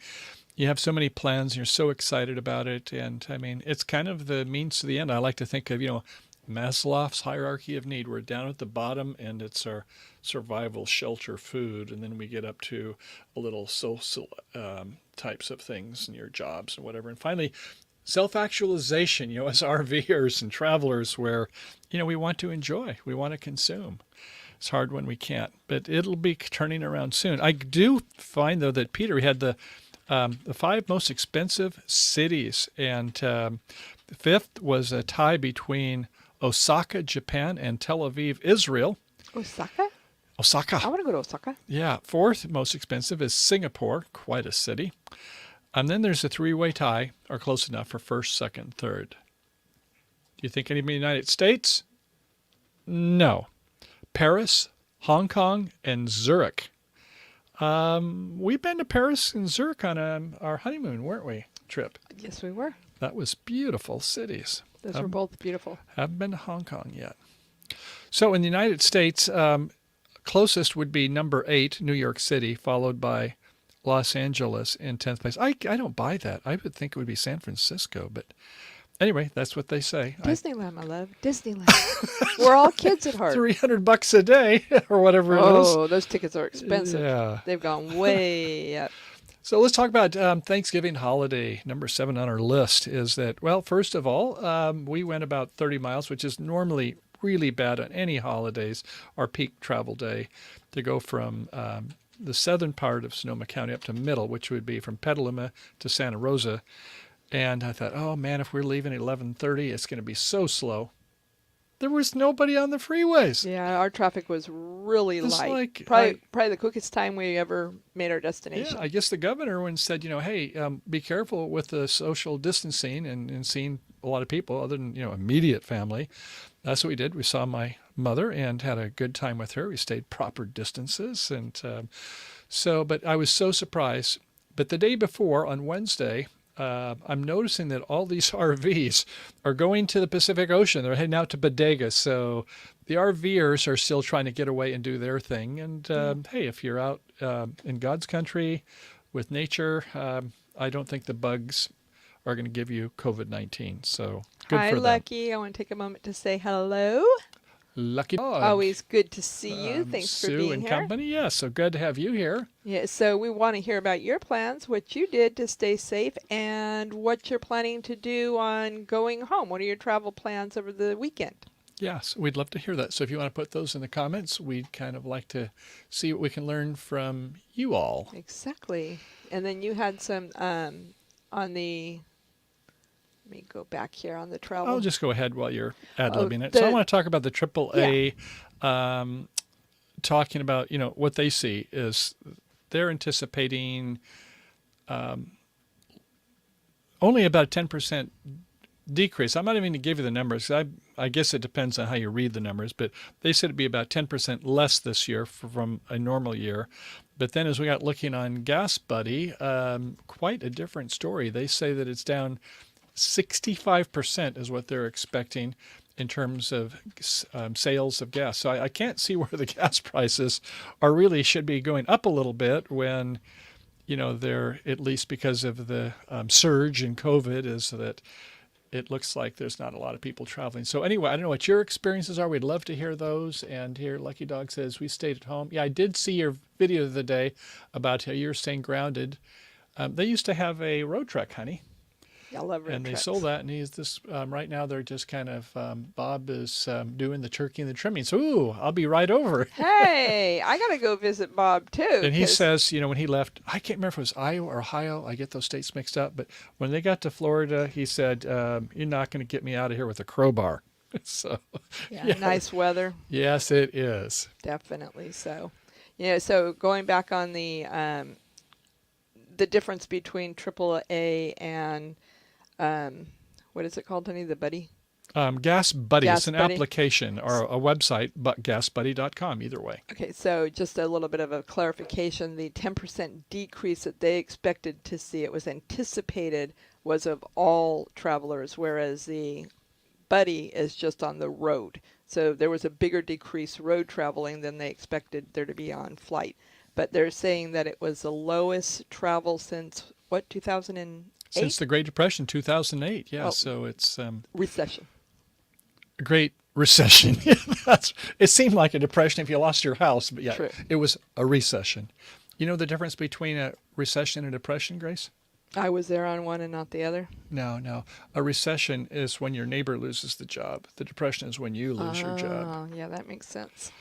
you have so many plans, you're so excited about it, and I mean it's kind of the means to the end. I like to think of Maslow's hierarchy of need. We're down at the bottom, and it's our survival, shelter, food, and then we get up to a little social types of things and your jobs and whatever, and finally self-actualization. As RVers and travelers, where we want to enjoy, we want to consume. It's hard when we can't, but it'll be turning around soon. I do find, though, that Peter had the 5 most expensive cities, and the 5th was a tie between Osaka, Japan, and Tel Aviv, Israel. Osaka? Osaka. I want to go to Osaka. Yeah. 4th most expensive is Singapore, quite a city. And then there's a 3-way tie, or close enough, for 1st, 2nd, 3rd. Do you think anybody in the United States? No. Paris, Hong Kong, and Zurich. We've been to Paris and Zurich on our honeymoon, weren't we? Trip. Yes, we were. That was beautiful cities. Those were both beautiful. Haven't been to Hong Kong yet. So in the United States, closest would be number 8, New York City, followed by Los Angeles in 10th place. I don't buy that. I would think it would be San Francisco, but anyway, that's what they say. Disneyland, my love. Disneyland. We're all kids at heart. $300 a day or whatever it is. Oh, those tickets are expensive. Yeah. They've gone way up. So let's talk about Thanksgiving holiday. Number 7 on our list is that, well, first of all, we went about 30 miles, which is normally really bad on any holidays, our peak travel day, to go from the southern part of Sonoma County up to middle, which would be from Petaluma to Santa Rosa. And I thought, oh man, if we're leaving at 11:30, it's going to be so slow. There was nobody on the freeways. Yeah, our traffic was really It's light. like, Probably the quickest time we ever made our destination. Yeah, I guess the governor when said, hey, be careful with the social distancing and seeing a lot of people other than, immediate family. That's what we did. We saw my mother and had a good time with her. We stayed proper distances. And but I was so surprised. But the day before, on Wednesday, I'm noticing that all these RVs are going to the Pacific Ocean. They're heading out to Bodega. So the RVers are still trying to get away and do their thing. And hey, if you're out in God's country with nature, I don't think the bugs are going to give you COVID-19. So good Hi, for them. Lucky. I want to take a moment to say hello. Lucky dog. Always good to see you. Thanks Sue for being and here. company. Yeah, so good to have you here. Yeah, so we want to hear about your plans, what you did to stay safe, and what you're planning to do on going home. What are your travel plans over the weekend? Yes, we'd love to hear that. So if you want to put those in the comments, we'd kind of like to see what we can learn from you all. Exactly. And then you had some on the... Let me go back here on the travel. I'll just go ahead while you're ad-libbing it. the- So I want to talk about the AAA, talking about, what they see is they're anticipating only about 10% decrease. I'm not even going to give you the numbers. I guess it depends on how you read the numbers, but they said it'd be about 10% less this year from a normal year. But then as we got looking on Gas Buddy, quite a different story. They say that it's down 65% is what they're expecting in terms of sales of gas. So I can't see where the gas prices are really should be going up a little bit when, they're, at least because of the surge in COVID, is that it looks like there's not a lot of people traveling. So anyway, I don't know what your experiences are. We'd love to hear those. And here, Lucky Dog says, we stayed at home. Yeah, I did see your video of the day about how you're staying grounded. They used to have a road truck, honey. I love road And they trucks. sold that, and he's this right now. They're just kind of Bob is doing the turkey and the trimming. So, ooh, I'll be right over. Hey, I gotta go visit Bob too. And he 'cause- says, when he left, I can't remember if it was Iowa or Ohio. I get those states mixed up. But when they got to Florida, he said, "You're not going to get me out of here with a crowbar." So, yeah, nice weather. yes, it is. Definitely so. So going back on the difference between AAA and what is it called, honey? The Buddy? Gas Buddy. Gas It's an Buddy. application or a website, but gasbuddy.com either way. Okay, so just a little bit of a clarification. The 10% decrease that they expected to see, it was anticipated, was of all travelers, whereas the Buddy is just on the road. So there was a bigger decrease road traveling than they expected there to be on flight. But they're saying that it was the lowest travel since, 2008? Since the Great Depression, 2008. Yeah, Well, so it's Recession. a great recession. It seemed like a depression if you lost your house, but yeah, True. it was a recession. You know the difference between a recession and a depression, Grace? I was there on one and not the other. No. A recession is when your neighbor loses the job. The depression is when you lose your job. Oh, yeah, that makes sense.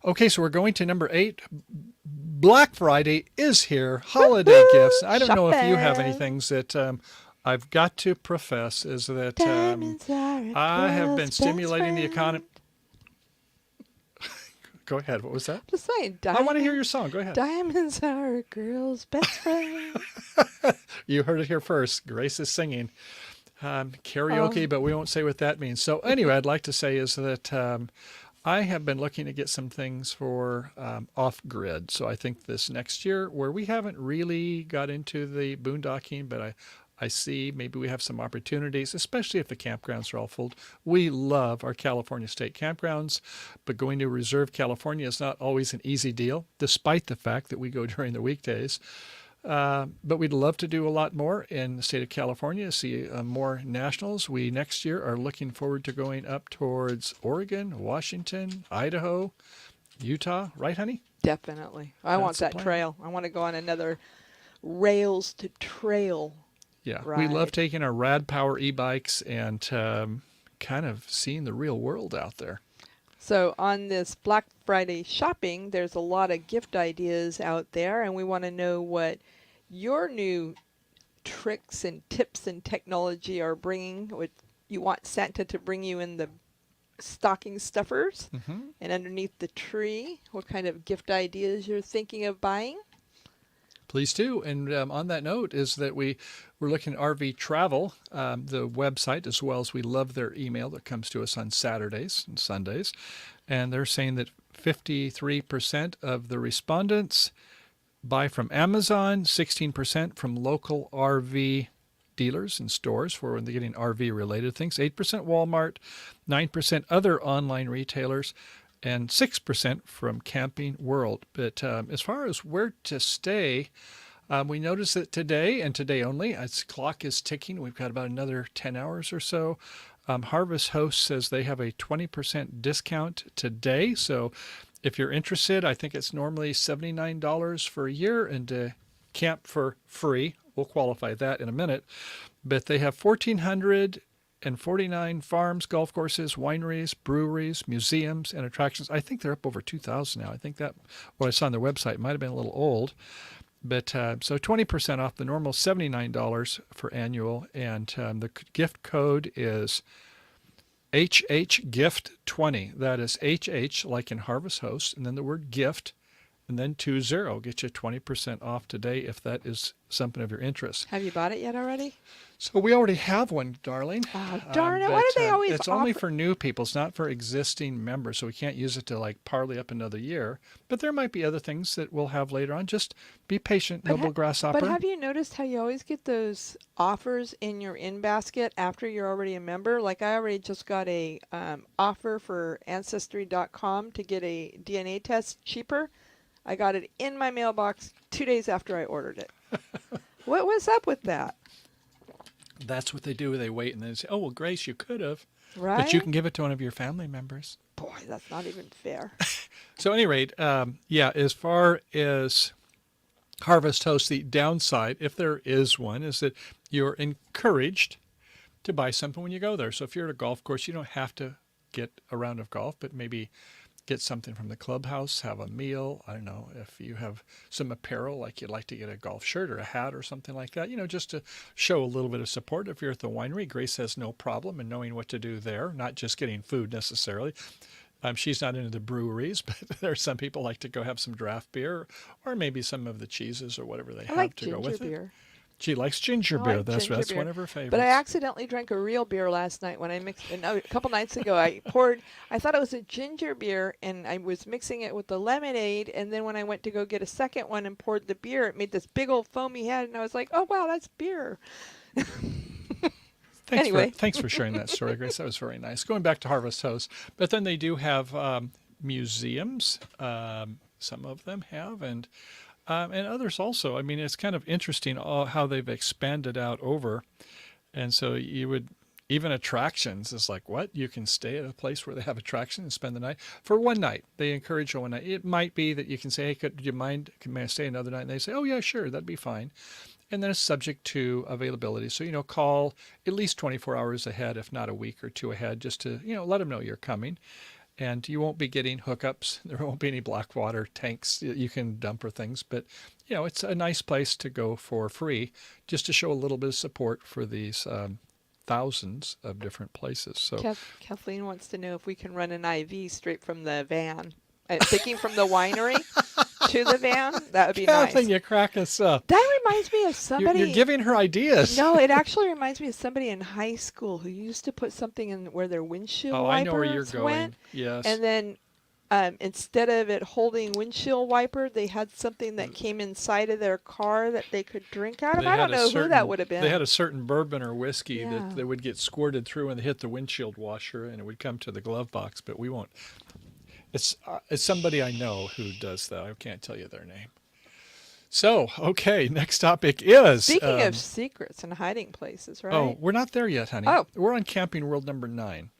Okay, so we're going to number 8. Black Friday is here. Holiday gifts. I don't know if you have any Shopping. things that I've got to profess is that Diamonds are a I have girl's been best stimulating the friend. economy. Go ahead. What was that? Just saying, I want to hear your song. Go ahead. Diamonds are a girl's best friend. You heard it here first. Grace is singing karaoke, but we won't say what that means. So anyway, I'd like to say is that I have been looking to get some things for off-grid. So I think this next year, where we haven't really got into the boondocking, but I see maybe we have some opportunities, especially if the campgrounds are all full. We love our California state campgrounds, but going to Reserve California is not always an easy deal, despite the fact that we go during the weekdays. But we'd love to do a lot more in the state of California, see more nationals. We next year are looking forward to going up towards Oregon, Washington, Idaho, Utah. Right, honey? Definitely. I want That's the that plan. trail. I want to go on another rails to trail. Yeah. We Right. love taking our Rad Power e-bikes and kind of seeing the real world out there. So on this Black Friday shopping, there's a lot of gift ideas out there, and we want to know what your new tricks and tips and technology are bringing. What you want Santa to bring you in the stocking stuffers and underneath the tree. What kind of gift ideas you're thinking of buying? Please do. And on that note is that we're looking at RV Travel, the website, as well as we love their email that comes to us on Saturdays and Sundays. And they're saying that 53% of the respondents buy from Amazon, 16% from local RV dealers and stores for when they're getting RV-related things, 8% Walmart, 9% other online retailers, and 6% from Camping World. But as far as where to stay, we noticed that today, and today only, as clock is ticking, we've got about another 10 hours or so. Harvest Host says they have a 20% discount today. So if you're interested, I think it's normally $79 for a year, and to camp for free. We'll qualify that in a minute. But they have 1,449 farms, golf courses, wineries, breweries, museums, and attractions. I think they're up over 2,000 now. I think that what I saw on their website might have been a little old. But so 20% off the normal $79 for annual. And the gift code is HHGIFT20. That is HH, like in Harvest Host, and then the word gift, and then 20 get you 20% off today if that is something of your interest. Have you bought it yet already? So we already have one, darling. Oh, darn it. Why do they always It's only for new people. It's not for existing members, so we can't use it to like parlay up another year. But there might be other things that we'll have later on. Just be patient, noble grasshopper. But have you noticed how you always get those offers in your in basket after you're already a member? Like I already just got a offer for Ancestry.com to get a DNA test cheaper. I got it in my mailbox 2 days after I ordered it. What was up with that? That's what they do. They wait and then say, oh, well, Grace, you could have. Right? But you can give it to one of your family members. Boy, that's not even fair. So at any rate, as far as Harvest Host, the downside, if there is one, is that you're encouraged to buy something when you go there. So if you're at a golf course, you don't have to get a round of golf, but maybe get something from the clubhouse, have a meal. I don't know, if you have some apparel, like you'd like to get a golf shirt or a hat or something like that, just to show a little bit of support. If you're at the winery, Grace has no problem in knowing what to do there, not just getting food necessarily. She's not into the breweries, but there are some people like to go have some draft beer or maybe some of the cheeses or whatever they have to go with beer. it. She likes ginger I beer. like That's ginger beer. one of her favorites. But I accidentally drank a real beer last night when I mixed. No, a couple nights ago, I thought it was a ginger beer, and I was mixing it with the lemonade. And then when I went to go get a second one and poured the beer, it made this big old foamy head, and I was like, "Oh wow, that's beer." Thanks for sharing that story, Grace. That was very nice. Going back to Harvest Host, but then they do have museums. Some of them have, and others also. I mean, it's kind of interesting how they've expanded out over. And so you would, even attractions is like, what? You can stay at a place where they have attractions and spend the night for one night. They encourage one night. It might be that you can say, hey, do you mind, may I stay another night? And they say, oh yeah, sure, that'd be fine. And then it's subject to availability. So, call at least 24 hours ahead, if not a week or two ahead, just to, let them know you're coming. And you won't be getting hookups. There won't be any black water tanks you can dump or things. But, it's a nice place to go for free, just to show a little bit of support for these thousands of different places. So Kathleen wants to know if we can run an IV straight from the van. Picking from the winery to the van, that would be Kathleen, nice. you crack us up. That reminds me of somebody. You're giving her ideas. No, it actually reminds me of somebody in high school who used to put something in where their windshield wipers I know where you're going. went. Yes. And then instead of it holding windshield wiper, they had something that came inside of their car that they could drink out of. I don't know who that would have been. They had a certain bourbon or whiskey Yeah. that would get squirted through and hit the windshield washer, and it would come to the glove box, but we won't. It's somebody I know who does that. I can't tell you their name. So, okay, next topic is... Speaking of secrets and hiding places, right? Oh, we're not there yet, honey. Oh. We're on Camping World number 9.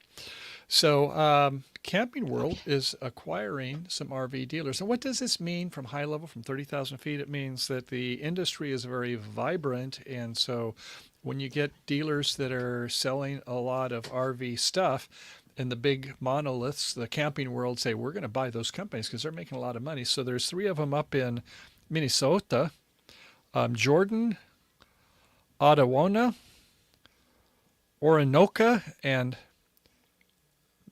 So, Camping World is acquiring some RV dealers. And what does this mean from high level, from 30,000 feet? It means that the industry is very vibrant. And so when you get dealers that are selling a lot of RV stuff, and the big monoliths, the Camping World, say, we're going to buy those companies because they're making a lot of money. So there's 3 of them up in Minnesota, Jordan, Ottawa, Orinoco, and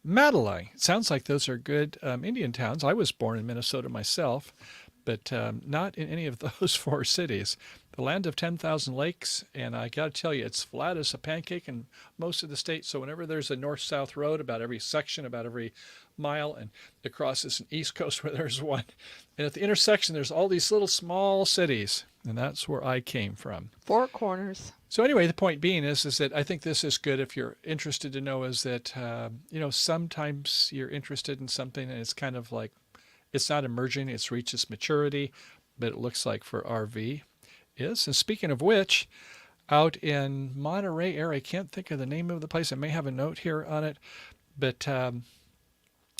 Madeline. It sounds like those are good Indian towns. I was born in Minnesota myself, but not in any of those 4 cities. The land of 10,000 lakes, and I got to tell you, it's flat as a pancake in most of the state. So whenever there's a north-south road, about every section, about every mile, and across this east coast where there's one, and at the intersection, there's all these little small cities, and that's where I came from. 4 corners. So anyway, the point being is that I think this is good if you're interested to know is that, sometimes you're interested in something and it's kind of like, it's not emerging, it's reached its maturity, but it looks like for RV is. And speaking of which, out in Monterey area, I can't think of the name of the place. I may have a note here on it, but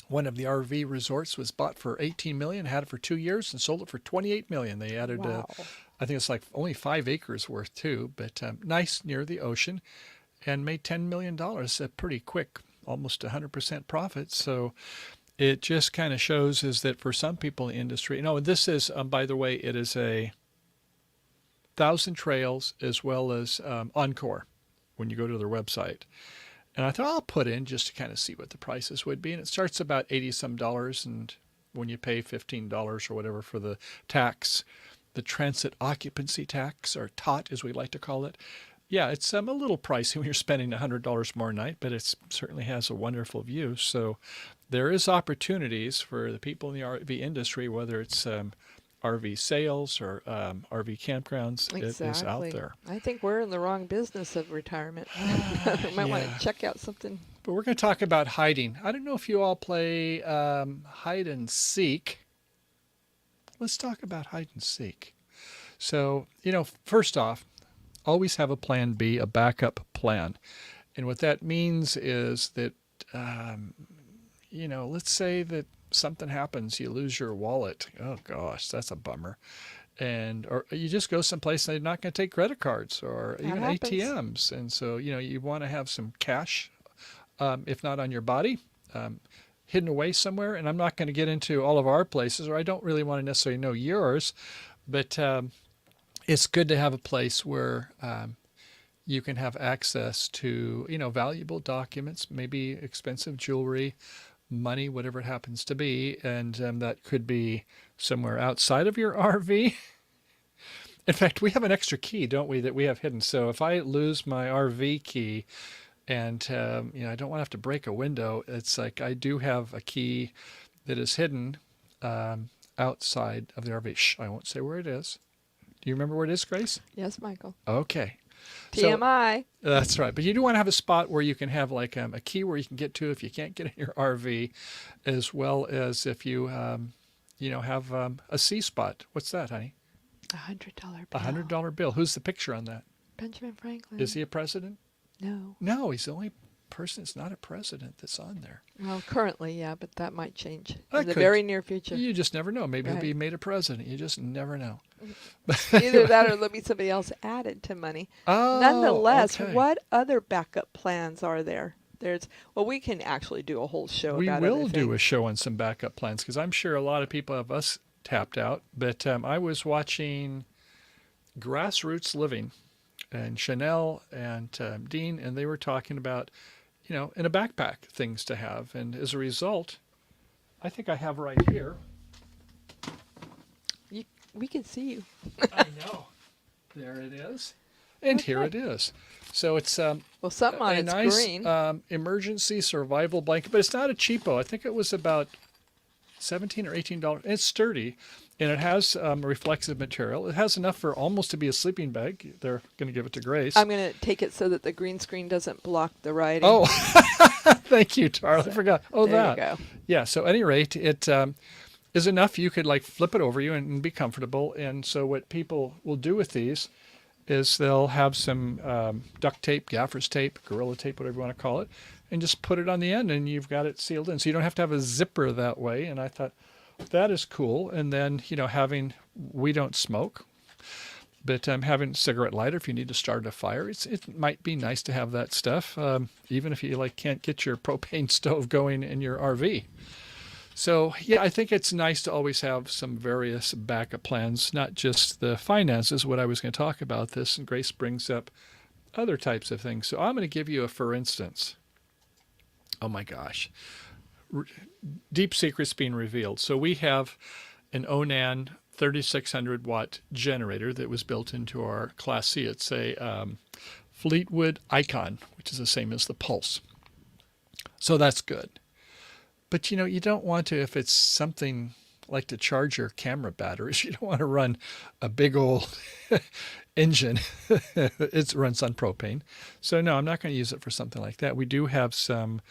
one of the RV resorts was bought for $18 million, had it for 2 years, and sold it for $28 million. They added, Wow. I think it's like only 5 acres worth too, but nice near the ocean, and made $10 million pretty quick, almost 100% profit. So it just kind of shows is that for some people in the industry, this is, by the way, it is a 1,000 trails as well as Encore when you go to their website. And I thought I'll put in just to kind of see what the prices would be. And it starts about $80 some, and when you pay $15 or whatever for the tax, the transit occupancy tax, or TOT as we like to call it. Yeah, it's a little pricey when you're spending $100 more a night, but it certainly has a wonderful view. So there is opportunities for the people in the RV industry, whether it's RV sales or RV campgrounds. It is out there. I think we're in the wrong business of retirement. We might want Yeah. to check out something. But we're going to talk about hiding. I don't know if you all play hide and seek. Let's talk about hide and seek. So, first off, always have a plan B, a backup plan. And what that means is that, let's say that something happens, you lose your wallet. Oh gosh, that's a bummer. Or you just go someplace and they're not going to take credit cards or That even happens. ATMs. And so, you want to have some cash, if not on your body, hidden away somewhere. And I'm not going to get into all of our places, or I don't really want to necessarily know yours, but it's good to have a place where you can have access to, valuable documents, maybe expensive jewelry, money, whatever it happens to be. And that could be somewhere outside of your RV. In fact, we have an extra key, don't we, that we have hidden. So if I lose my RV key and, I don't want to have to break a window, it's like I do have a key that is hidden outside of the RV. Shh, I won't say where it is. Do you remember where it is, Grace? Yes, Michael. Okay. TMI. That's right. But you do want to have a spot where you can have like a key where you can get to if you can't get in your RV, as well as if you, have a C spot. What's that, honey? $100 bill. $100 bill. Who's the picture on that? Benjamin Franklin. Is he a president? No. No, he's the only person that's not a president that's on there. Well, currently, yeah, but that might change That in the could. very near future. You just never know. Maybe he'll Right. be made a president. You just never know. Either that or there'll be somebody else added to money. Oh, Nonetheless, okay. what other backup plans are there? We can actually do a whole show We about will other do a things. show on some backup plans because I'm sure a lot of people have us tapped out. But I was watching Grassroots Living and Chanel and Dean, and they were talking about, in a backpack things to have. And as a result, I think I have right here. We can see you. I know. There it is. And here it is. So it's Well, something on a it's nice green. emergency survival blanket, but it's not a cheapo. I think it was about $17 or $18. It's sturdy, and it has reflexive material. It has enough for almost to be a sleeping bag. They're going to give it to Grace. I'm going to take it so that the green screen doesn't block the writing. Oh, thank you, Charlie. I forgot. Oh, there that. you go. Yeah. So, at any rate, it is enough. You could like flip it over you and be comfortable. And so, what people will do with these is they'll have some duct tape, gaffer's tape, Gorilla tape, whatever you want to call it, and just put it on the end, and you've got it sealed in. So you don't have to have a zipper that way. And I thought that is cool. And then we don't smoke, but having a cigarette lighter if you need to start a fire, it might be nice to have that stuff, even if you can't get your propane stove going in your RV. So, yeah, I think it's nice to always have some various backup plans, not just the finances, what I was going to talk about this, and Grace brings up other types of things. So I'm going to give you a for instance. Oh, my gosh. Deep secrets being revealed. So we have an Onan 3600 watt generator that was built into our Class C. It's a Fleetwood Icon, which is the same as the Pulse. So that's good. But, you don't want to, if it's something like to charge your camera batteries, you don't want to run a big old engine. It runs on propane. So, no, I'm not going to use it for something like that. We do have some,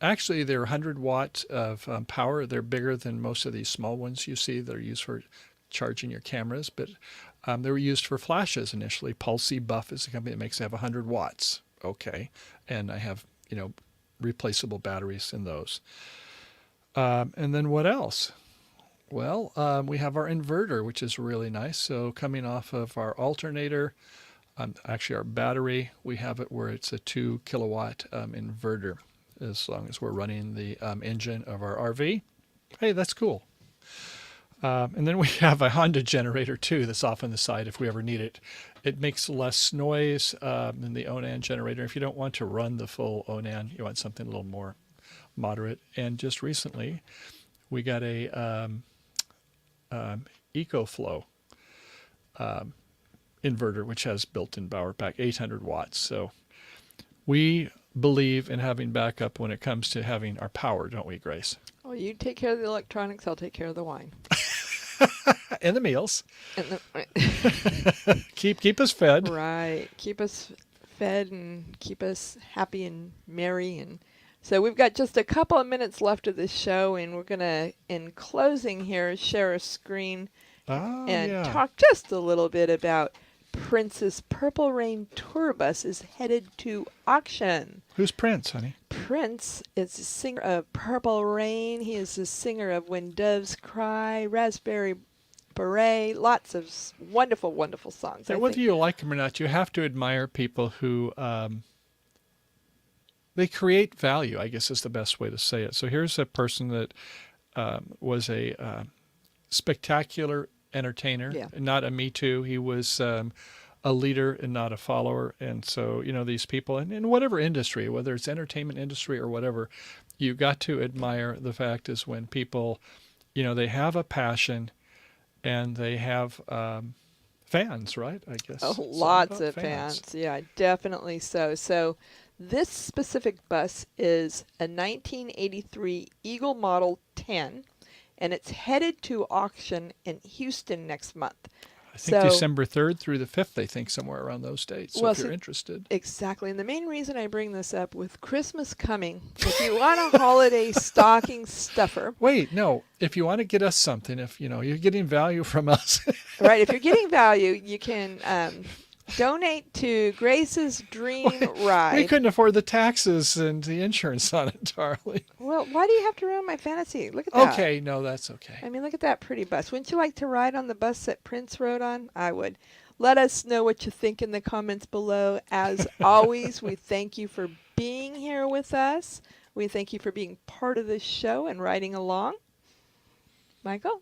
actually, they're 100 watt of power. They're bigger than most of these small ones you see that are used for charging your cameras. But they were used for flashes initially. Pulse Buff is the company that makes it have 100 watts. Okay. And I have, replaceable batteries in those. And then what else? Well, we have our inverter, which is really nice. So coming off of our alternator, actually our battery, we have it where it's a 2 kilowatt inverter, as long as we're running the engine of our RV. Hey, that's cool. And then we have a Honda generator too that's off on the side if we ever need it. It makes less noise than the Onan generator. If you don't want to run the full Onan, you want something a little more moderate. And just recently, We got a EcoFlow inverter, which has built-in power pack, 800 watts. So we believe in having backup when it comes to having our power, don't we, Grace? Well, you take care of the electronics, I'll take care of the wine. And the meals. And Keep us fed. right. Keep us fed and keep us happy and merry. And so we've got just a couple of minutes left of this show, and we're going to, in closing here, share a screen and talk just a little bit about Prince's Purple Rain tour bus is headed to auction. Who's Prince, honey? Prince is the singer of Purple Rain. He is the singer of When Doves Cry, Raspberry Beret, lots of wonderful, wonderful songs. And whether you like them or not, you have to admire people who they create value, I guess is the best way to say it. So here's a person that was a spectacular entertainer, not a Me Too. He was a leader and not a follower. And so, these people in whatever industry, whether it's entertainment industry or whatever, you got to admire the fact is when people, they have a passion and they have fans, right? I guess. Oh, lots of fans. Yeah, definitely so. So this specific bus is a 1983 Eagle Model 10, and it's headed to auction in Houston next month. I think December 3rd through the 5th, they think somewhere around those dates. So if you're interested. Exactly. And the main reason I bring this up with Christmas coming, if you want a holiday stocking stuffer. Wait, no. If you want to get us something, if you're getting value from us. Right. If you're getting value, you can donate to Grace's Dream Ride. We couldn't afford the taxes and the insurance on it, darling. Well, why do you have to ruin my fantasy? Look at that. Okay, no, that's okay. I mean, look at that pretty bus. Wouldn't you like to ride on the bus that Prince rode on? I would. Let us know what you think in the comments below. As always, we thank you for being here with us. We thank you for being part of this show and riding along. Michael?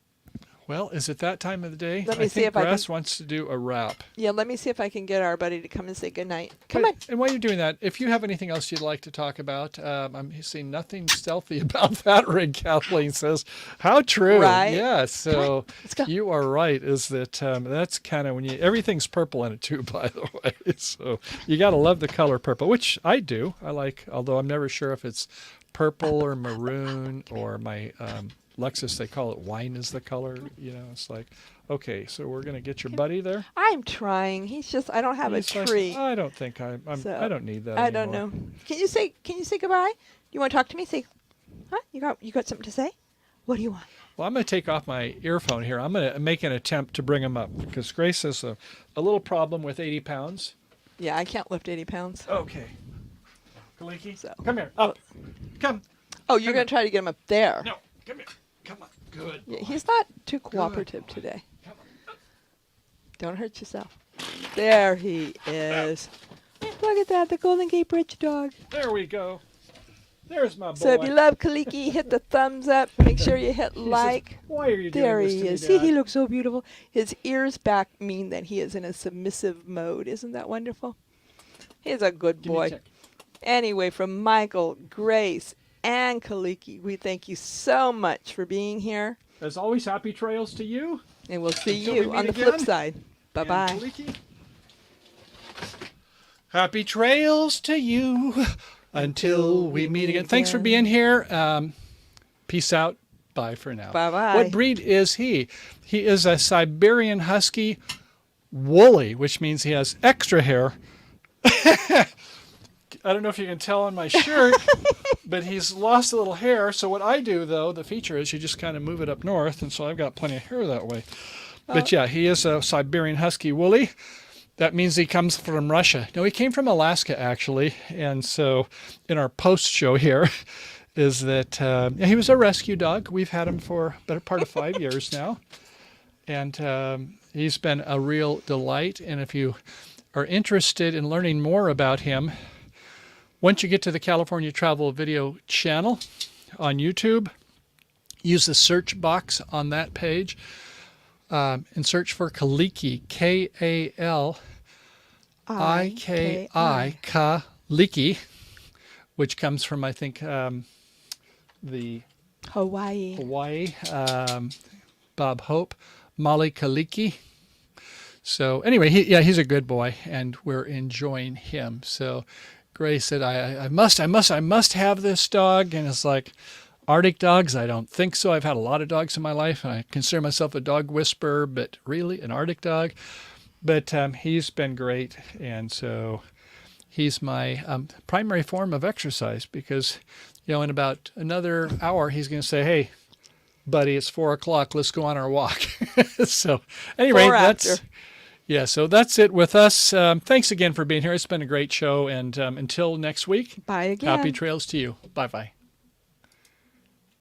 Well, is it that time of the day? Let me see if Grass wants to do a wrap. Yeah, let me see if I can get our buddy to come and say goodnight. Come on. And while you're doing that, if you have anything else you'd like to talk about, I'm seeing nothing stealthy about that rig, Kathleen says. How true. Right. Yeah, so Let's go. You are right, is that that's kind of when everything's purple in it too, by the way. So you got to love the color purple, which I do. I like, although I'm never sure if it's purple or maroon or my... Lexus, they call it wine is the color. It's like, okay, so we're going to get your buddy there? I'm trying. I don't have a tree. I don't think I don't need that I anymore. don't know. Can you say goodbye? You want to talk to me? Say, huh? You got something to say? What do you want? Well, I'm going to take off my earphone here. I'm going to make an attempt to bring him up because Grace has a little problem with 80 pounds. Yeah, I can't lift 80 pounds. Okay. Kaliki, So. come here. Up. Come. Oh, you're going to try to get him up there. No, come here. Come on. Good. Yeah, he's not too cooperative today. Come on. Don't hurt yourself. There he is. Look at that, the Golden Gate Bridge dog. There we go. There's my boy. So if you love Kaliki, hit the thumbs up. Make sure you hit like. Says, why are you doing There this he to me, is. See, Dad? he looks so beautiful. His ears back mean that he is in a submissive mode. Isn't that wonderful? He's a good Give me a boy. check. Anyway, from Michael, Grace, and Kaliki, we thank you so much for being here. As always, happy trails to you. And we'll see Until we you meet on the again. flip side. And Bye-bye. Kaliki, happy trails to you until we meet again. Thanks for being here. Peace out. Bye for now. Bye-bye. What breed is he? He is a Siberian Husky woolly, which means he has extra hair. I don't know if you can tell on my shirt, but he's lost a little hair. So what I do, though, the feature is you just kind of move it up north, and so I've got plenty of hair that way. But yeah, he is a Siberian Husky woolly. That means he comes from Russia. No, he came from Alaska, actually. And so in our post show here is that he was a rescue dog. We've had him for a better part of 5 years now. And he's been a real delight. And if you are interested in learning more about him, once you get to the California Travel Video channel on YouTube, use the search box on that page and search for Kaliki, K-A-L-I-K-I, Kaliki, which comes from, I think, the Hawaii. Bob Hope, Molly Kaliki. So anyway, he's a good boy, and we're enjoying him. So Grace said, I must have this dog. And it's like, Arctic dogs? I don't think so. I've had a lot of dogs in my life, and I consider myself a dog whisperer, but really an Arctic dog. But he's been great, and so he's my primary form of exercise because, in about another hour, he's going to say, hey, buddy, it's 4:00. Let's go on our walk. So anyway, so that's it with us. Thanks again for being here. It's been a great show. And until next week, Bye again. Happy trails to you. Bye-bye.